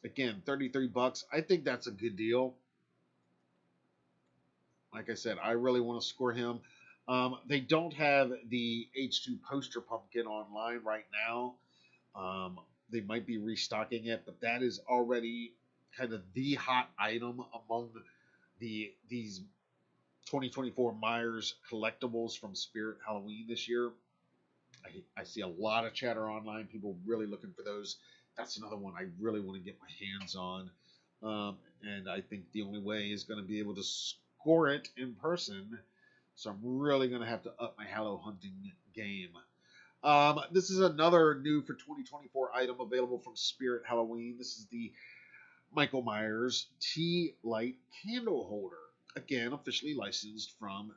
S2: Again, $33. I think that's a good deal. Like I said, I really want to score him. They don't have the H2 poster pumpkin online right now. They might be restocking it, but that is already kind of the hot item among these 2024 Myers collectibles from Spirit Halloween this year. I see a lot of chatter online, people really looking for those. That's another one I really want to get my hands on. And I think the only way is going to be able to score it in person. So I'm really going to have to up my Hallow hunting game. This is another new for 2024 item available from Spirit Halloween. This is the Michael Myers Tea Light Candle Holder. again, officially licensed from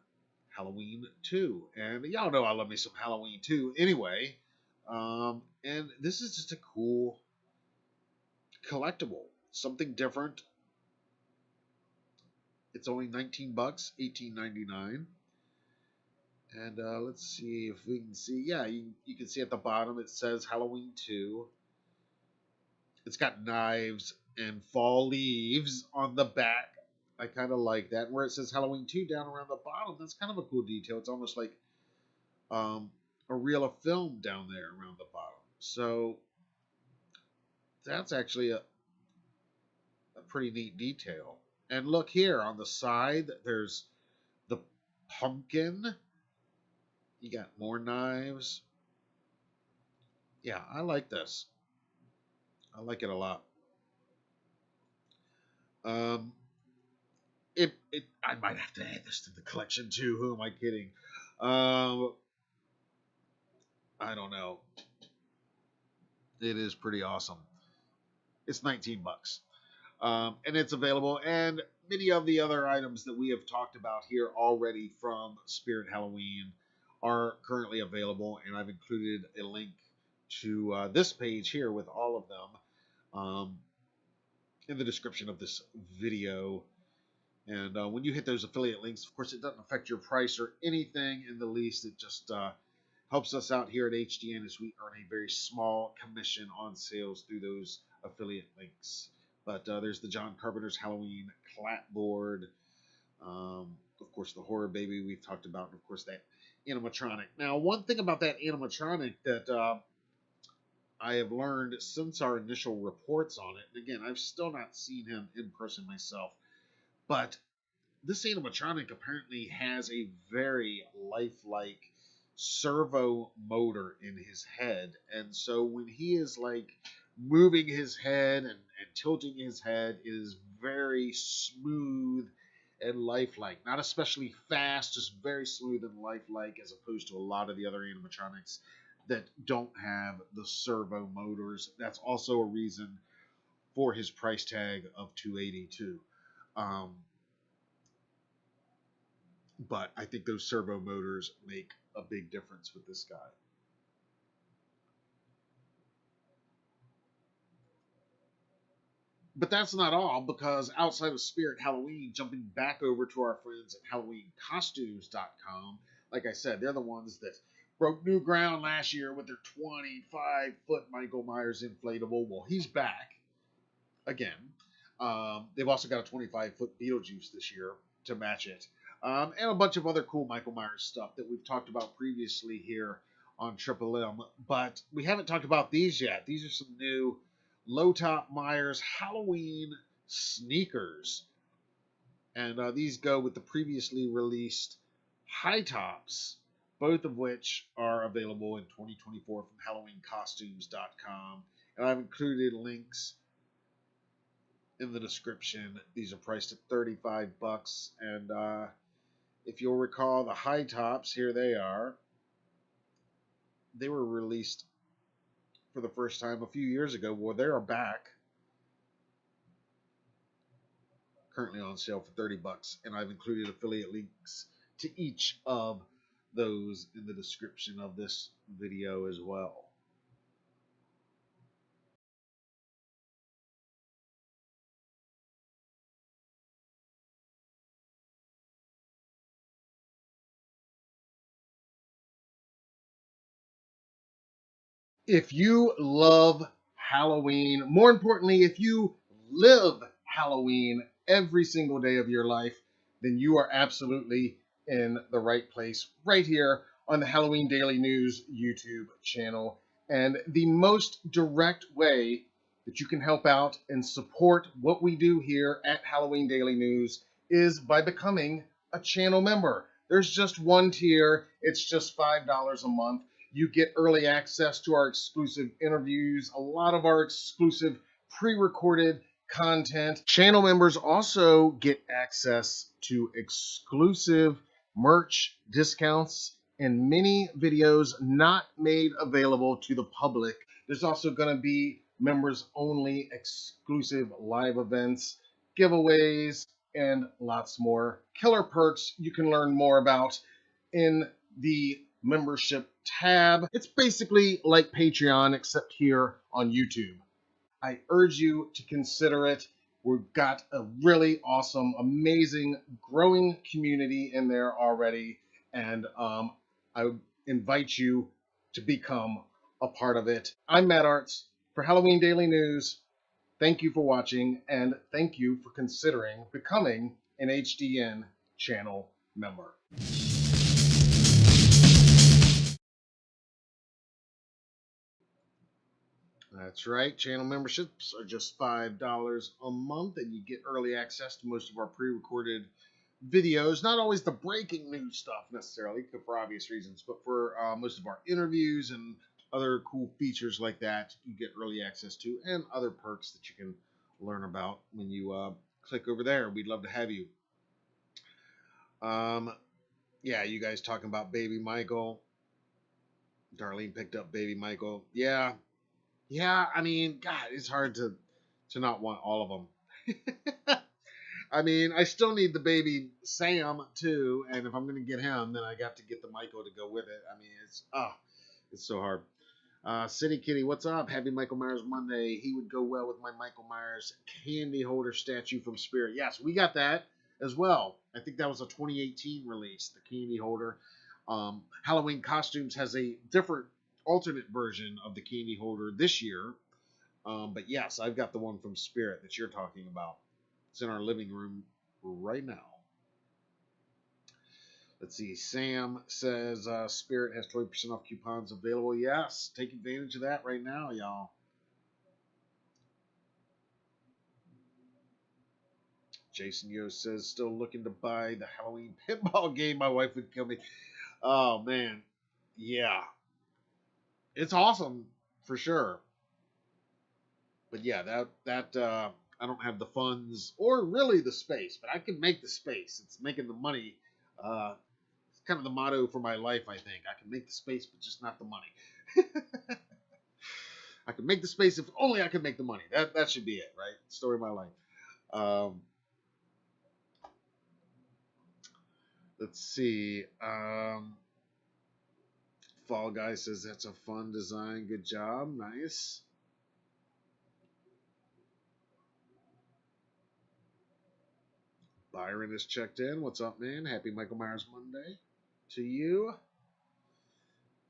S2: Halloween 2. And y'all know I love me some Halloween 2 anyway. And this is just a cool collectible, something different. It's only 19 bucks, 18.99. And let's see if we can see. Yeah, you can see at the bottom it says Halloween 2. It's got knives and fall leaves on the back. I kind of like that. Where it says Halloween 2 down around the bottom, that's kind of a cool detail. It's almost like a reel of film down there around the bottom. So that's actually a pretty neat detail. And look here on the side, there's the pumpkin. You got more knives. Yeah, I like this. I like it a lot. Um, I might have to add this to the collection too. Who am I kidding? I don't know. It is pretty awesome. It's 19 bucks. And it's available. And many of the other items that we have talked about here already from Spirit Halloween are currently available. And I've included a link to this page here with all of them in the description of this video. And when you hit those affiliate links, of course, it doesn't affect your price or anything in the least. It just helps us out here at HDN as we earn a very small commission on sales through those affiliate links. But there's the John Carpenter's Halloween clapboard. Of course, the horror baby we've talked about, and of course that animatronic. Now, one thing about that animatronic that I have learned since our initial reports on it, and again, I've still not seen him in person myself, but this animatronic apparently has a very lifelike servo motor in his head. And so when he is like moving his head and tilting his head, it is very smooth and lifelike. Not especially fast, just very smooth and lifelike, as opposed to a lot of the other animatronics that don't have the servo motors. That's also a reason for his price tag of $282. But I think those servo motors make a big difference with this guy. But that's not all, because outside of Spirit Halloween, jumping back over to our friends at HalloweenCostumes.com, like I said, they're the ones that broke new ground last year with their 25-foot Michael Myers inflatable. Well, he's back again. They've also got a 25-foot Beetlejuice this year to match it. And a bunch of other cool Michael Myers stuff that we've talked about previously here on Triple M. But we haven't talked about these yet. These are some new low-top Myers Halloween sneakers. And these go with the previously released high tops, both of which are available in 2024 from HalloweenCostumes.com. And I've included links in the description. These are priced at 35 bucks. And if you'll recall, the high tops, here they are. They were released for the first time a few years ago. Well, they are back. Currently on sale for 30 bucks. And I've included affiliate links to each of those in the description of this video as well. If you love Halloween, more importantly, if you live Halloween every single day of your life, then you are absolutely in the right place right here on the Halloween Daily News YouTube channel. And the most direct way that you can help out and support what we do here at Halloween Daily News is by becoming a channel member. There's just one tier. It's just $5 a month. You get early access to our exclusive interviews, a lot of our exclusive pre-recorded content. Channel members also get access to exclusive merch discounts and many videos not made available to the public. There's also going to be members only exclusive live events, giveaways,
S1: and lots more killer perks you can learn more about in the membership tab. It's basically like Patreon, except here on YouTube. I urge you to consider it. We've got a really awesome, amazing, growing community in there already, and I invite you to become a part of it. I'm Matt Arts for Halloween Daily News. Thank you for watching, and thank you for considering becoming an HDN channel member. That's right. Channel memberships are just $5 a month, and you get early access to most of our pre-recorded videos. Not always the breaking news stuff necessarily, for obvious reasons, but for most of our interviews and other cool features like that, you get early access to, and other perks that you can learn about when you click over there. We'd love to have you. Yeah, you guys talking about Baby Michael. Darlene picked up Baby Michael. Yeah, I mean, God, it's hard to not want all of them. I mean, I still need the baby Sam too, and if I'm gonna get him, then I got to get the Michael to go with it. I mean, it's so hard. City Kitty, what's up? Happy Michael Myers Monday. He would go well with my Michael Myers candy holder statue from Spirit. Yes, we got that as well. I think that was a 2018 release, the candy holder. Halloween Costumes has a different alternate version of the candy holder this year. But yes, I've got the one from Spirit that you're talking about. It's in our living room right now. Let's see. Sam says Spirit has 20% off coupons available. Yes, take advantage of that right now, y'all. Jason Yo says still looking to buy the Halloween pinball game. My wife would kill me. Oh man, yeah, it's awesome for sure. But yeah, that I don't have the funds or really the space, but I can make the space. It's making the money. It's kind of the motto for my life, I think. I can make the space, but just not the money. I can make the space if only I can make the money. That should be it, right? Story of my life. Let's see. Fall Guy says that's a fun design. Good job. Nice. Byron is checked in. What's up, man? Happy Michael Myers Monday to you.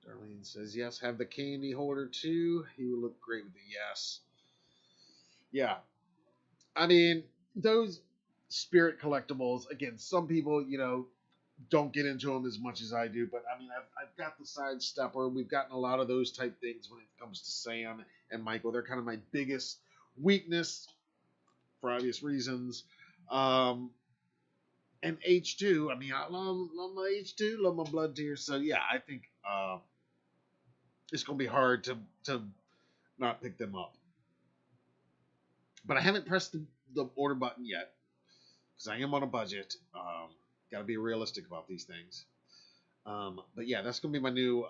S1: Darlene says, yes, have the candy holder too. He would look great with it. Yes. Yeah. I mean, those Spirit collectibles, again, some people, don't get into them as much as I do, but I mean, I've got the Side Stepper. We've gotten a lot of those type things when it comes to Sam and Michael. They're kind of my biggest weakness for obvious reasons. And H2, I mean, I love my H2, love my Blood Tears. So yeah, I think it's gonna be hard to not pick them up. But I haven't pressed the order button yet because I am on a budget. Got to be realistic about these things. But yeah, that's gonna be my new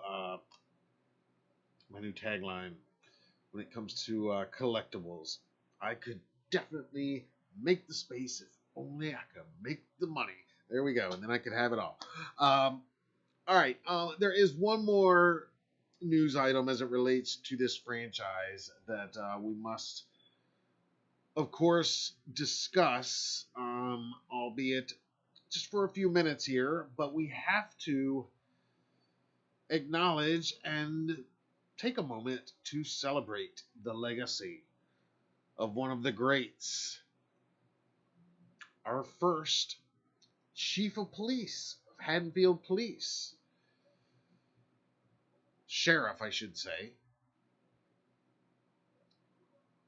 S1: tagline when it comes to collectibles. I could definitely make the space if only I could make the money. There we go, and then I could have it all. All right, there is one more news item as it relates to this franchise that we must, of course, discuss, albeit just for a few minutes here, but we have to acknowledge and take a moment to celebrate the legacy of one of the greats, our first chief of police of Haddonfield Police, sheriff, I should say,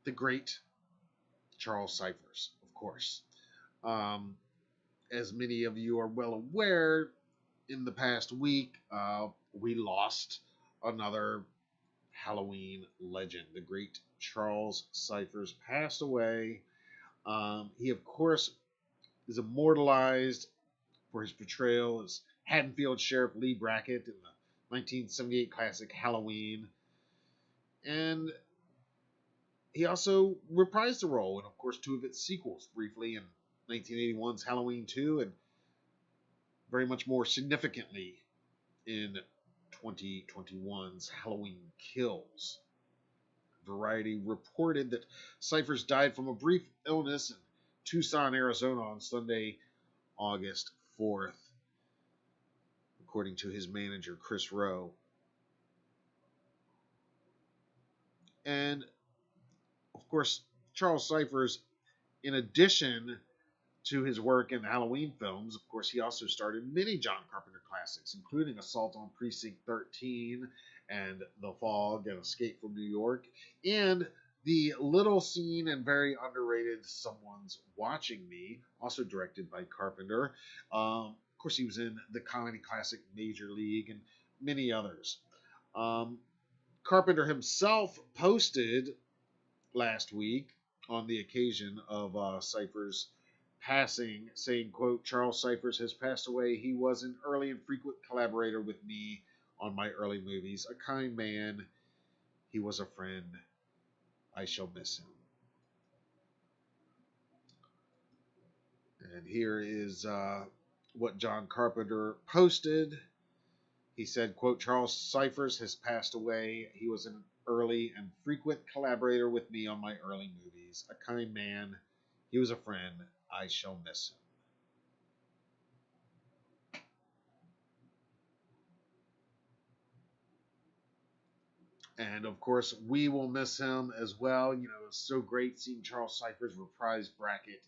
S1: the great Charles Cyphers, of course. As many of you are well aware, in the past week, we lost another Halloween legend. The great Charles Cyphers passed away. He, of course, is immortalized for his portrayal as Haddonfield Sheriff Lee Brackett in the 1978 classic Halloween. And he also reprised the role in, of course, two of its sequels briefly in
S2: 1981's Halloween 2, and very much more significantly in 2021's Halloween Kills. Variety reported that Cyphers died from a brief illness in Tucson, Arizona on Sunday, August 4th, according to his manager, Chris Rowe. And, of course, Charles Cyphers, in addition to his work in Halloween films, of course, he also starred in many John Carpenter classics, including Assault on Precinct 13 and The Fog and Escape from New York, and the little seen and very underrated Someone's Watching Me, also directed by Carpenter. Of course, he was in the comedy classic Major League and many others. Carpenter himself posted last week on the occasion of Cyphers' passing, saying, quote, "Charles Cyphers has passed away. He was an early and frequent collaborator with me on my early movies. A kind man. He was a friend. I shall miss him." And here is what John Carpenter posted. He said, quote, "Charles Cyphers has passed away. He was an early and frequent collaborator with me on my early movies. A kind man. He was a friend. I shall miss him." And, of course, we will miss him as well. You know, it's so great seeing Charles Cyphers reprise Brackett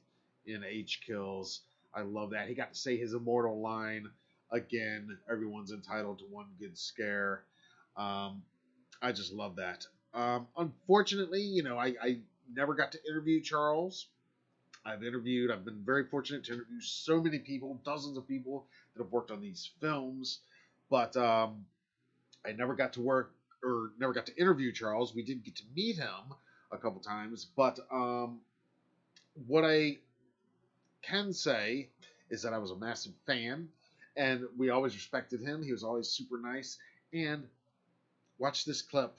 S2: in H Kills. I love that. He got to say his immortal line again. Everyone's entitled to one good scare. I just love that. Unfortunately, you know, I never got to interview Charles. I've been very fortunate to interview so many people, dozens of people that have worked on these films, but I never got to interview Charles. We did get to meet him a couple times, but what I can say is that I was a massive fan, and we always respected him. He was always super nice. And watch this clip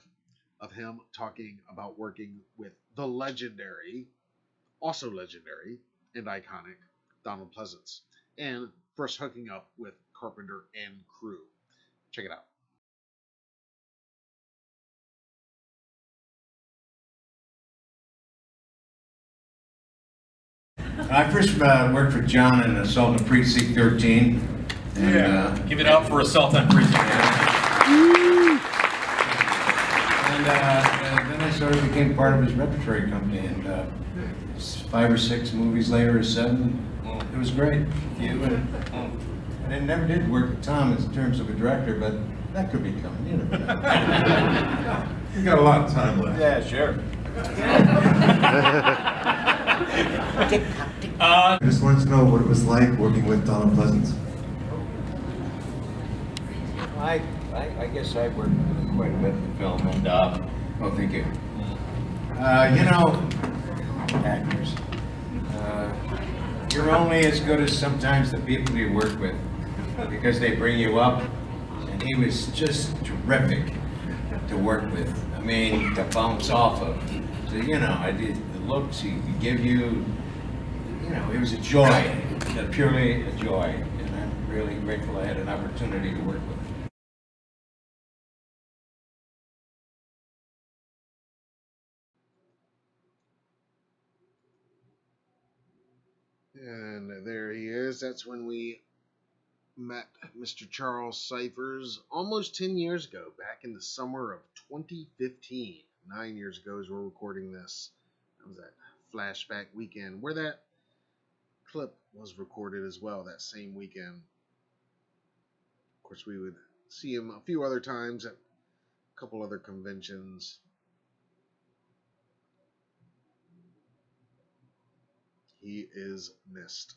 S2: of him talking about working with the legendary, also legendary and iconic, Donald Pleasance, and first hooking up with Carpenter and crew. Check it out.
S3: I first worked for John in Assault on Precinct 13. And,
S4: give it up for Assault on Precinct.
S3: And then I sort of became part of his repertory company. And 5 or 6 movies later, or 7, it was great. And I never did work with Tom in terms of a director, but that could be coming. You know.
S5: You got a lot of time left.
S3: Yeah, sure.
S5: I just wanted to know what it was like working with Donald Pleasance.
S3: I guess I worked quite a bit in the film, and oh, thank you. You know, actors, you're only as good as sometimes the people you work with, because they bring you up, and he was just terrific to work with. I mean, to bounce off of. So, you know, I did the looks he could give you. You know, it was a joy, purely a joy, and I'm really grateful I had an opportunity to work with him.
S2: And there he is. That's when we met Mr. Charles Cyphers almost 10 years ago, back in the summer of 2015. 9 years ago as we're recording this. That was that flashback weekend where that clip was recorded as well, that same weekend. Of course, we would see him a few other times at a couple other conventions. He is missed.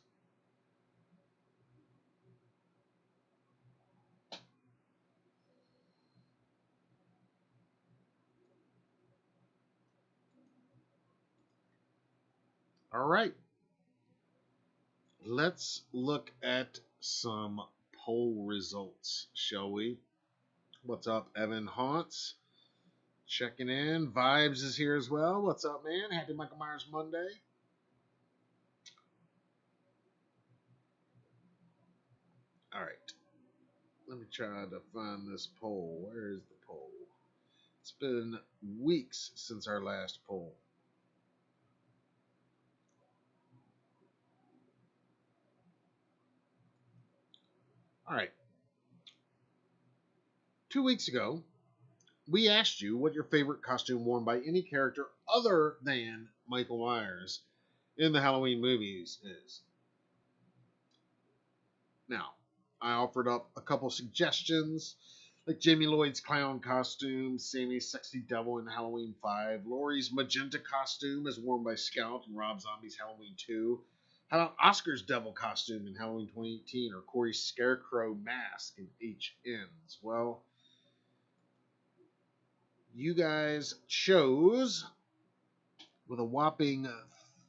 S2: All right. Let's look at some poll results, shall we? What's up, Evan Haunts? Checking in. Vibes is here as well. What's up, man? Happy Michael Myers Monday. All right. Let me try to find this poll. Where is the poll? It's been weeks since our last poll. All right. 2 weeks ago, we asked you what your favorite costume worn by any character other than Michael Myers in the Halloween movies is. Now, I offered up a couple suggestions, like Jamie Lloyd's clown costume, Sammy's sexy devil in Halloween 5, Laurie's magenta costume as worn by Scout in Rob Zombie's Halloween 2. How about Oscar's devil costume in Halloween 2018, or Corey's scarecrow mask in HNs? Well, you guys chose, with a whopping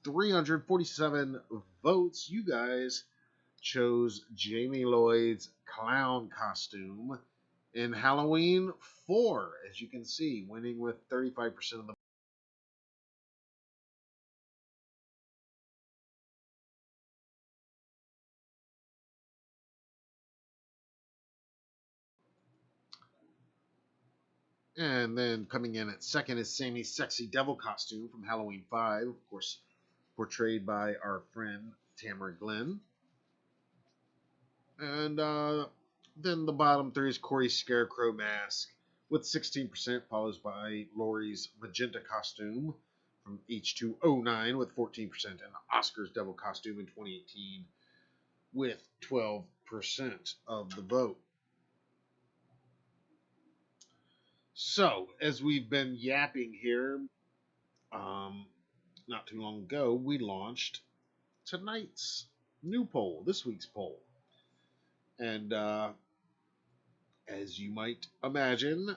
S2: 347 votes, you guys chose Jamie Lloyd's clown costume in Halloween 4, as you can see, winning with 35% of the. And then coming in at second is Sammy's sexy devil costume from Halloween 5, of course, portrayed by our friend Tamara Glenn. And then the bottom three is Corey's scarecrow mask with 16%, followed by Laurie's magenta costume from H209 with 14%, and Oscar's devil costume in 2018 with 12% of the vote. So, as we've been yapping here, not too long ago, we launched tonight's new poll, this week's poll. And as you might imagine,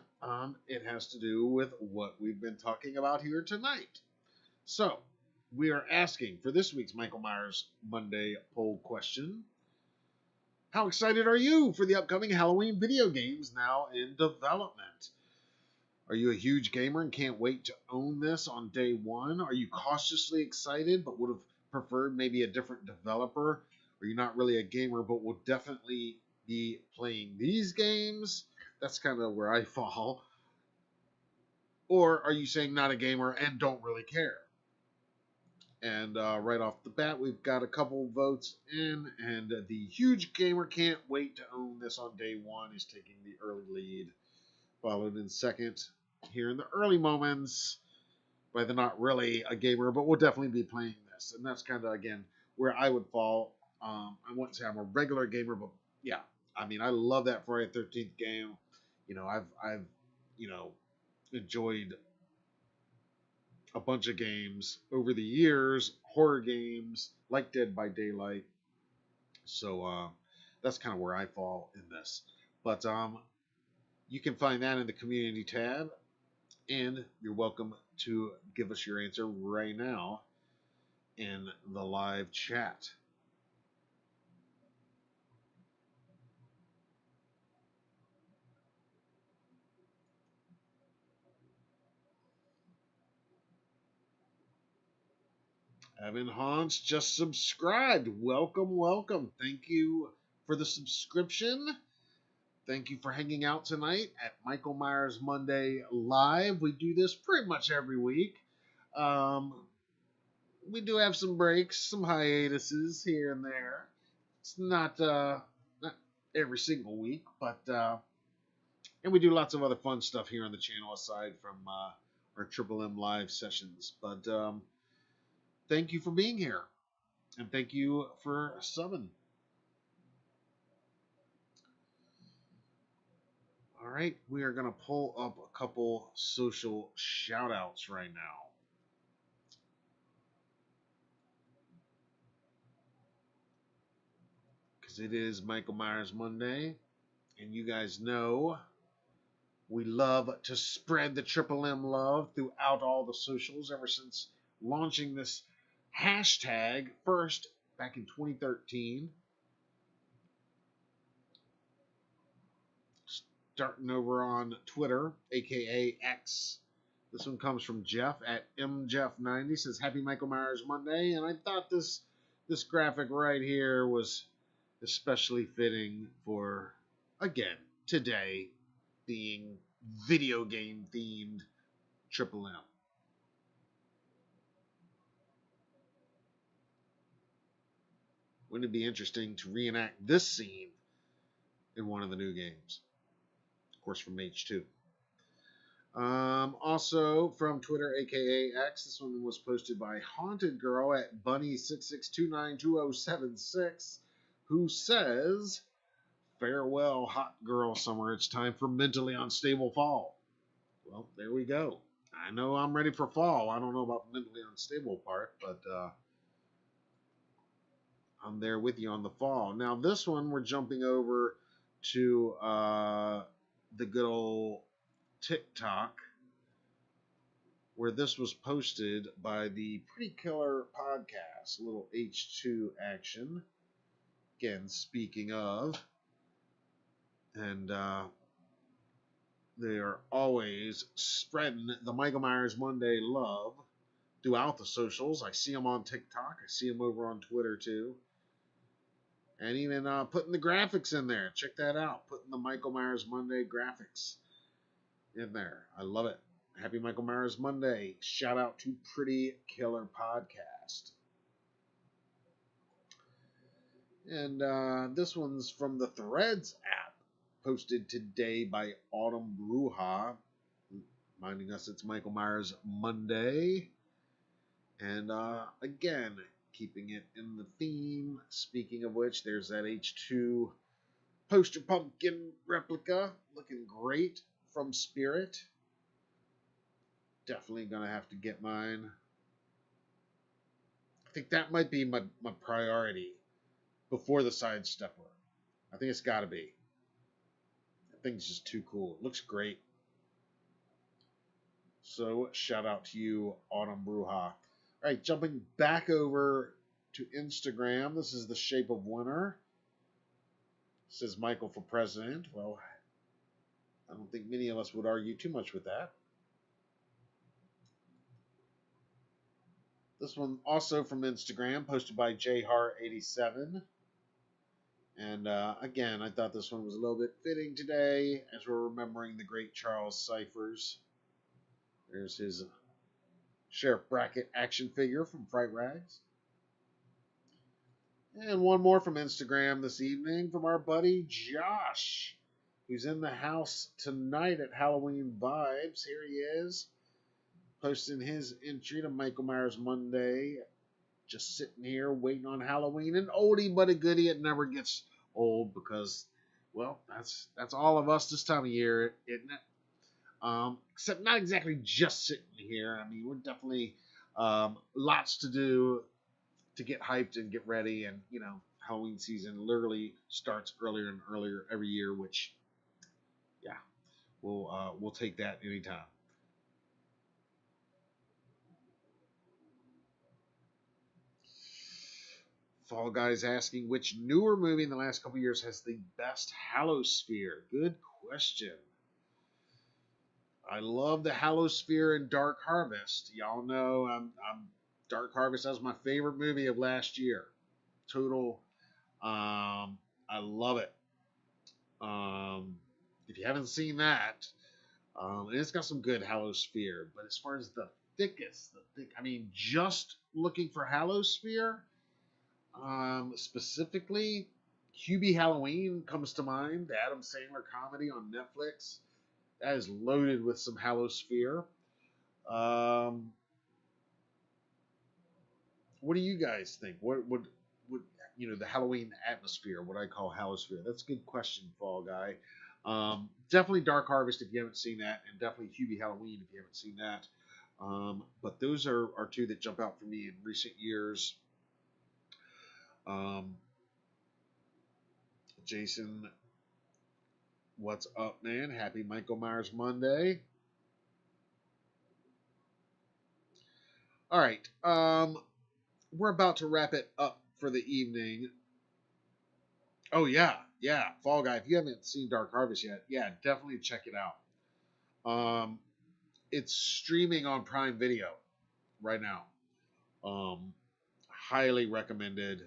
S2: it has to do with what we've been talking about here tonight. So, we are asking for this week's Michael Myers Monday poll question: how excited are you for the upcoming Halloween video games now in development? Are you a huge gamer and can't wait to own this on day one? Are you cautiously excited but would have preferred maybe a different developer? Are you not really a gamer but will definitely be playing these games? That's kind of where I fall. Or are you saying not a gamer and don't really care? And right off the bat, we've got a couple votes in, and the huge gamer can't wait to own this on day one is taking the early lead, followed in second here in the early moments by the not really a gamer but will definitely be playing this. And that's kind of, again, where I would fall. I wouldn't say I'm a regular gamer, but yeah, I mean, I love that Friday the 13th game. You know, I've you know, enjoyed a bunch of games over the years, horror games like Dead by Daylight. So that's kind of where I fall in this. But you can find that in the community tab, and you're welcome to give us your answer right now in the live chat. Evan Hans just subscribed. Welcome, welcome. Thank you for the subscription. Thank you for hanging out tonight at Michael Myers Monday Live. We do this pretty much every week. We do have some breaks, some hiatuses here and there. It's not every single week, but and we do lots of other fun stuff here on the channel aside from our Triple M live sessions. But thank you for being here, and thank you for subbing. All right, we are going to pull up a couple social shout-outs right now. Because it is Michael Myers Monday, and you guys know we love to spread the Triple M love throughout all the socials ever since launching this hashtag first back in 2013. Starting over on Twitter, aka X. This one comes from Jeff at mjeff90. Says, "Happy Michael Myers Monday." And I thought this graphic right here was especially fitting for, again, today being video game themed Triple M. Wouldn't it be interesting to reenact this scene in one of the new games? Of course, from H2. Also from Twitter, aka X, this one was posted by Haunted Girl at Bunny66292076, who says, "Farewell, hot girl summer. It's time for mentally unstable fall." Well, there we go. I know I'm ready for fall. I don't know about the mentally unstable part, but I'm there with you on the fall. Now, this one, we're jumping over to the good old TikTok, where this was posted by the Pretty Killer Podcast, a little H2 action. Again, speaking of, and they are always spreading the Michael Myers Monday love throughout the socials. I see them on TikTok. I see them over on Twitter too. And even putting the graphics in there. Check that out. Putting the Michael Myers Monday graphics in there. I love it. Happy Michael Myers Monday. Shout out to Pretty Killer Podcast. And this one's from the Threads app, posted today by Autumn Bruja, reminding us it's Michael Myers Monday. And again, keeping it in the theme. Speaking of which, there's that H2 poster pumpkin replica, looking great from Spirit. Definitely gonna have to get mine. I think that might be my priority before the side stepper. I think it's gotta be. That thing's just too cool. It looks great. So shout out to you, Autumn Bruja. All right, jumping back over to Instagram. This is the Shape of Winter. Says Michael for president. Well, I don't think many of us would argue too much with that. This one also from Instagram, posted by jhar87. And again, I thought this one was a little bit fitting today, as we're remembering the great Charles Cyphers. There's his Sheriff Brackett action figure from Fright Rags. And one more from Instagram this evening from our buddy Josh, who's in the house tonight at Halloween Vibes. Here he is, posting his entry to Michael Myers Monday. Just sitting here waiting on Halloween. An oldie but a goodie. It never gets old because, well, that's all of us this time of year, isn't it? Except not exactly just sitting here. I mean, we're definitely lots to do to get hyped and get ready. And, you know, Halloween season literally starts earlier and earlier every year, which, yeah, we'll take that anytime. Fall Guys asking, which newer movie in the last couple years has the best halosphere? Good question. I love the halosphere in Dark Harvest. Y'all know Dark Harvest. That was my favorite movie of last year. Total. I love it. If you haven't seen that, and it's got some good halosphere. But as far as the thickest, I mean, just looking for halosphere. Specifically, Hubie Halloween comes to mind, the Adam Sandler comedy on Netflix. That is loaded with some halosphere. What do you guys think? What would you know, the Halloween atmosphere? What I call halosphere? That's a good question, Fall Guy. Definitely Dark Harvest if you haven't seen that, and definitely Hubie Halloween if you haven't seen that. But those are two that jump out for me in recent years. Jason, what's up, man? Happy Michael Myers Monday. All right, we're about to wrap it up for the evening. Oh yeah, Fall Guy. If you haven't seen Dark Harvest yet, yeah, definitely check it out. It's streaming on Prime Video right now. Highly recommended.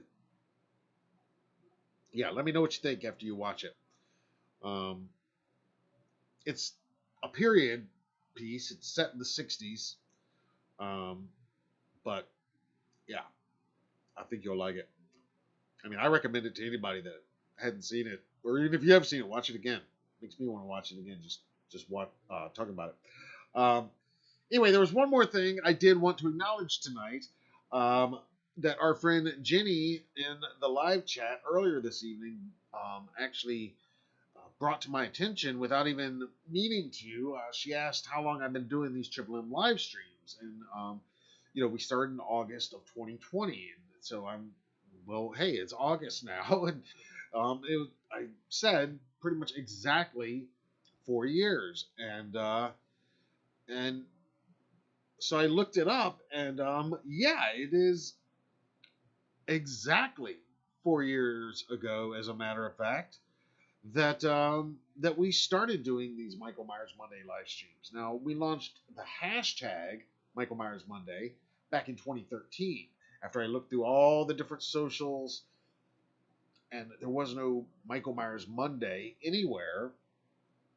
S2: yeah, let me know what you think after you watch it. Um, it's a period piece. It's set in the '60s, but yeah, I think you'll like it. I mean, I recommend it to anybody that hadn't seen it, or even if you have seen it, watch it again. Makes me want to watch it again. Just watch talking about it. Anyway, there was one more thing I did want to acknowledge tonight. That our friend Jenny in the live chat earlier this evening actually brought to my attention without even meaning to. She asked how long I've been doing these Triple M live streams, and we started in August of 2020, and so well, hey, it's August now, and I said pretty much exactly 4 years, and so I looked it up, and yeah, it is exactly 4 years ago, as a matter of fact, that we started doing these Michael Myers Monday live streams. Now, we launched the hashtag Michael Myers Monday back in 2013 after I looked through all the different socials, and there was no Michael Myers Monday anywhere.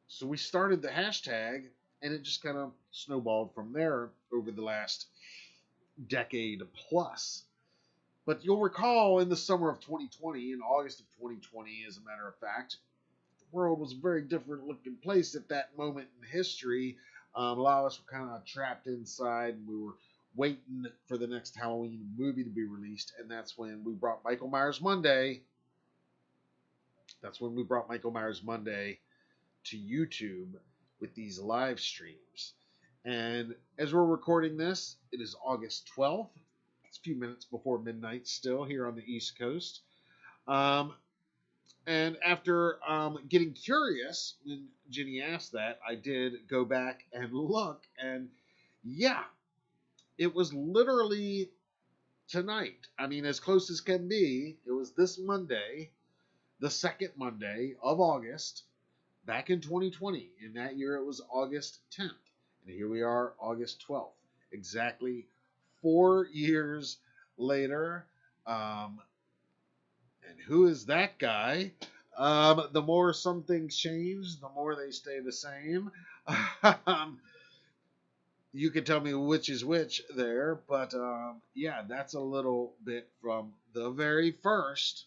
S2: So we started the hashtag, and it just kind of snowballed from there over the last decade plus. But you'll recall in the summer of 2020, in August of 2020, as a matter of fact, the world was a very different looking place at that moment in history. A lot of us were kind of trapped inside, and we were waiting for the next Halloween movie to be released, and that's when we brought Michael Myers Monday. That's when we brought Michael Myers Monday to YouTube with these live streams. And as we're recording this, it is August 12th. It's a few minutes before midnight still here on the East Coast. And after getting curious, when Jenny asked that, I did go back and look. And yeah, it was literally tonight. I mean, as close as can be, it was this Monday, the second Monday of August, back in 2020. In that year, it was August 10th. And here we are, August 12th. Exactly 4 years later. And who is that guy? The more some things change, the more they stay the same. You can tell me which is which there, but yeah, that's a little bit from the very first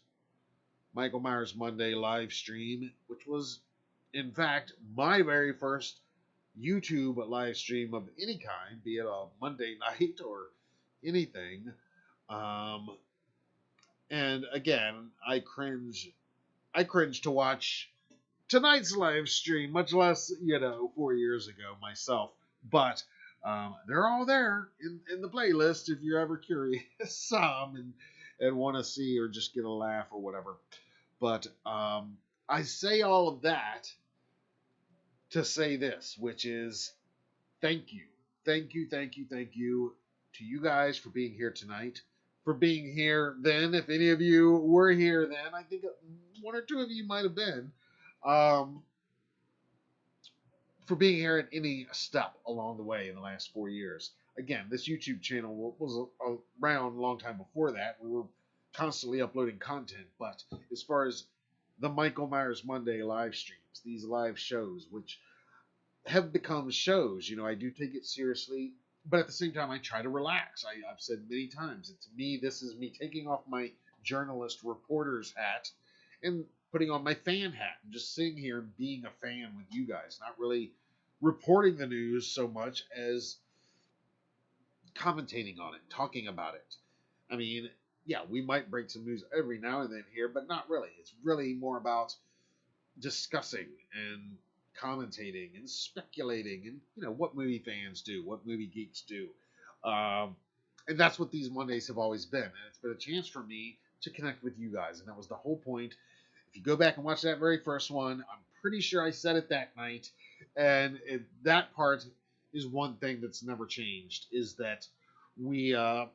S2: Michael Myers Monday live stream, which was, in fact, my very first YouTube live stream of any kind, be it a Monday night or anything. And again, I cringe to watch tonight's live stream, much less 4 years ago myself. But they're all there in the playlist if you're ever curious and want to see or just get a laugh or whatever. But I say all of that to say this, which is thank you to you guys for being here tonight, for being here then. If any of you were here then, I think one or two of you might have been, for being here at any step along the way in the last 4 years. Again, this YouTube channel was around a long time before that. We were constantly uploading content, but as far as the Michael Myers Monday live streams, these live shows, which have become shows, I do take it seriously, but at the same time, I try to relax. I've said many times, this is me taking off my journalist reporter's hat and putting on my fan hat and just sitting here and being a fan with you guys, not really reporting the news so much as commentating on it, talking about it. I mean, yeah, we might break some news every now and then here, but not really. It's really more about discussing and commentating and speculating and what movie fans do, what movie geeks do. And that's what these Mondays have always been. And it's been a chance for me to connect with you guys. And that was the whole point. If you go back and watch that very first one, I'm pretty sure I said it that night. And that part is one thing that's never changed, is that I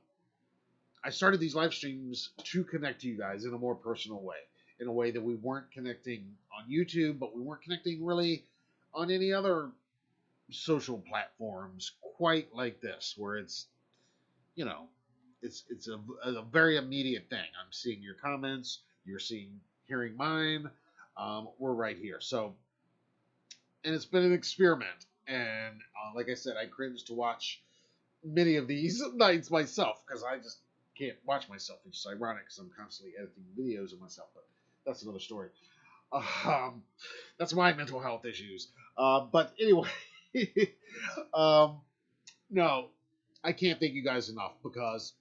S2: started these live streams to connect to you guys in a more personal way, in a way that we weren't connecting on YouTube, but we weren't connecting really on any other social platforms quite like this, where it's a very immediate thing. I'm seeing your comments, you're seeing hearing mine, we're right here. So, and it's been an experiment. And like I said, I cringe to watch many of these nights myself because I just can't watch myself, which is ironic because I'm constantly editing videos of myself. But that's another story. That's my mental health issues. But anyway, no, I can't thank you guys enough because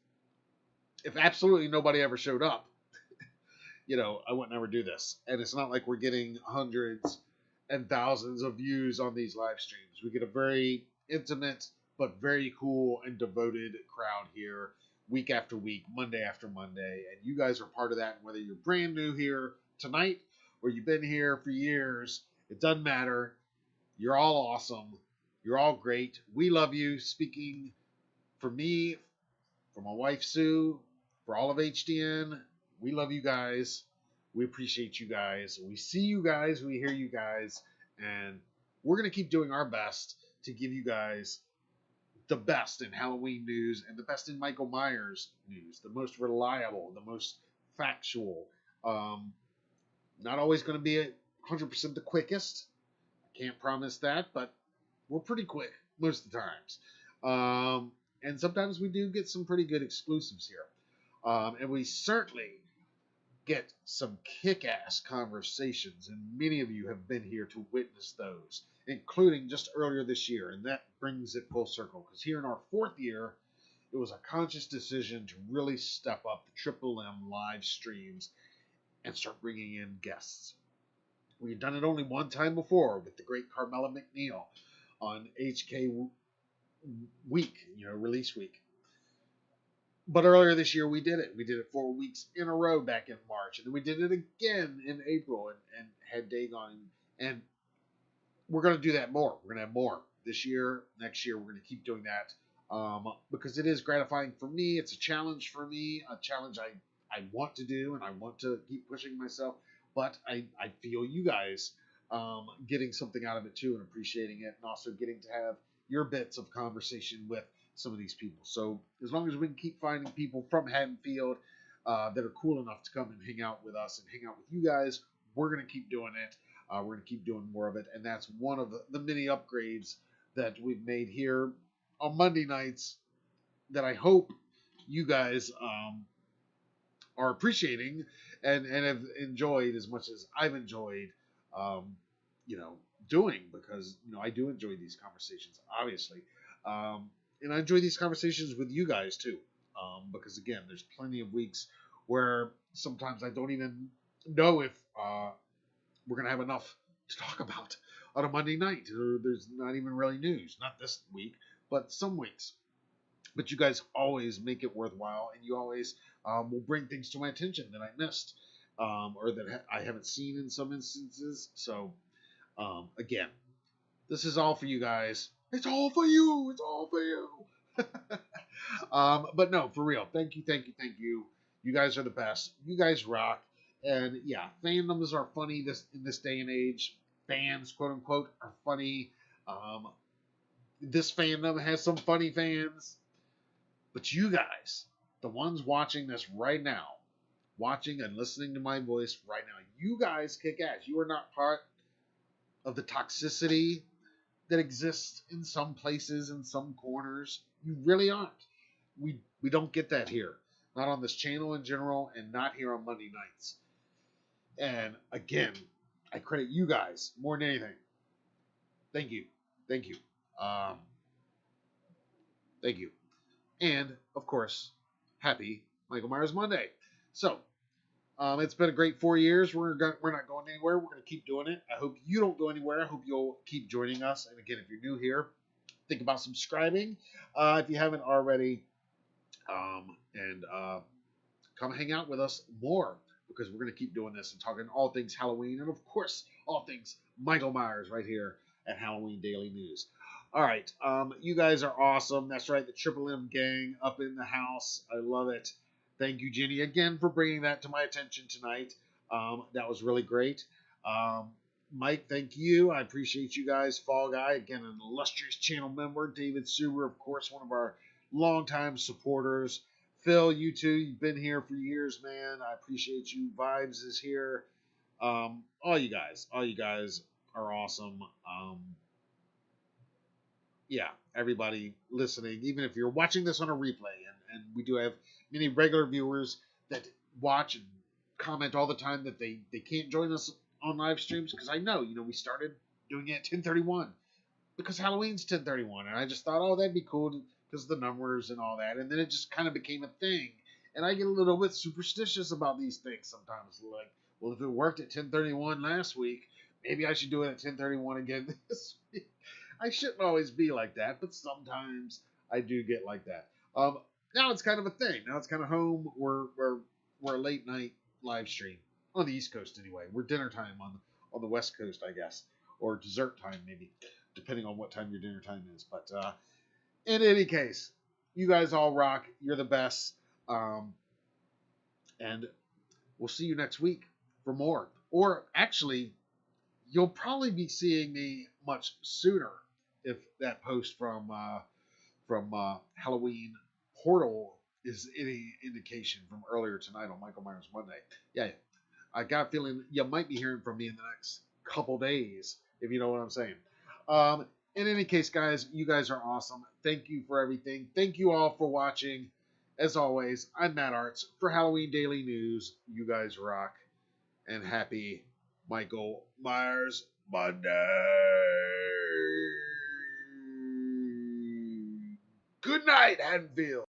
S2: if absolutely nobody ever showed up, I would never do this. And it's not like we're getting hundreds and thousands of views on these live streams. We get a very intimate but very cool and devoted crowd here week after week, Monday after Monday. And you guys are part of that. And whether you're brand new here tonight or you've been here for years, it doesn't matter. You're all awesome. You're all great. We love you. Speaking for me, for my wife Sue, for all of HDN, we love you guys. We appreciate you guys. We see you guys. We hear you guys. And we're going to keep doing our best to give you guys the best in Halloween news and the best in Michael Myers news. The most reliable, the most factual. Not always going to be 100% the quickest. I can't promise that, but we're pretty quick most of the times. And sometimes we do get some pretty good exclusives here. And we certainly get some kick-ass conversations, and many of you have been here to witness those, including just earlier this year, and that brings it full circle, because here in our 4th year, it was a conscious decision to really step up the Triple M live streams and start bringing in guests. We had done it only one time before with the great Carmela McNeil on HK week, release week. But earlier this year, we did it. We did it 4 weeks in a row back in March. And then we did it again in April and had Dagon. And we're going to do that more. We're going to have more this year. Next year, we're going to keep doing that because it is gratifying for me. It's a challenge for me, a challenge I want to do, and I want to keep pushing myself. But I feel you guys getting something out of it, too, and appreciating it, and also getting to have your bits of conversation with some of these people. So as long as we can keep finding people from Haddonfield that are cool enough to come and hang out with us and hang out with you guys, we're going to keep doing it. We're going to keep doing more of it. And that's one of the many upgrades that we've made here on Monday nights that I hope you guys are appreciating and have enjoyed as much as I've enjoyed, doing, because, I do enjoy these conversations, obviously. And I enjoy these conversations with you guys, too, because, again, there's plenty of weeks where sometimes I don't even know if we're going to have enough to talk about on a Monday night. Or there's not even really news. Not this week, but some weeks. But you guys always make it worthwhile, and you always will bring things to my attention that I missed or that I haven't seen in some instances. So, again, this is all for you guys. It's all for you. It's all for you. But no, for real. Thank you, thank you, thank you. You guys are the best. You guys rock. And yeah, fandoms are funny in this day and age. Fans, quote unquote, are funny. This fandom has some funny fans. But you guys, the ones watching this right now, watching and listening to my voice right now, you guys kick ass. You are not part of the toxicity that exists in some places, in some corners. You really aren't. We don't get that here. Not on this channel in general, and not here on Monday nights. And again, I credit you guys more than anything. Thank you. Thank you. Thank you. And, of course, happy Michael Myers Monday. So, it's been a great 4 years. We're not going anywhere. We're going to keep doing it. I hope you don't go anywhere. I hope you'll keep joining us. And again, if you're new here, think about subscribing if you haven't already. And come hang out with us more, because we're going to keep doing this and talking all things Halloween and, of course, all things Michael Myers right here at Halloween Daily News. All right. You guys are awesome. That's right. The Triple M gang up in the house. I love it. Thank you, Jenny, again for bringing that to my attention tonight. That was really great. Mike, thank you. I appreciate you guys. Fall Guy, again, an illustrious channel member. David Suber, of course, one of our longtime supporters. Phil, you too. You've been here for years, man. I appreciate you. Vibes is here. All you guys are awesome. Yeah, everybody listening, even if you're watching this on a replay, and we do have many regular viewers that watch and comment all the time that they can't join us on live streams, because I know, we started doing it at 10:31 because Halloween's 10:31, and I just thought, oh, that'd be cool because the numbers and all that, and then it just kind of became a thing, and I get a little bit superstitious about these things sometimes, like, well, if it worked at 10:31 last week, maybe I should do it at 10:31 again this week. I shouldn't always be like that, but sometimes I do get like that. Now it's kind of a thing. Now it's kind of home. We're a late night live stream on the East Coast anyway. We're dinner time on the West Coast, I guess, or dessert time maybe, depending on what time your dinner time is. But in any case, you guys all rock. You're the best, and we'll see you next week for more. Or actually, you'll probably be seeing me much sooner if that post from Halloween Portal is any indication from earlier tonight on Michael Myers Monday. Yeah, I got a feeling you might be hearing from me in the next couple days, if you know what I'm saying. In any case, guys, you guys are awesome. Thank you for everything. Thank you all for watching. As always, I'm Matt Arts for Halloween Daily News. You guys rock, and happy Michael Myers Monday. Good night, Haddonfield.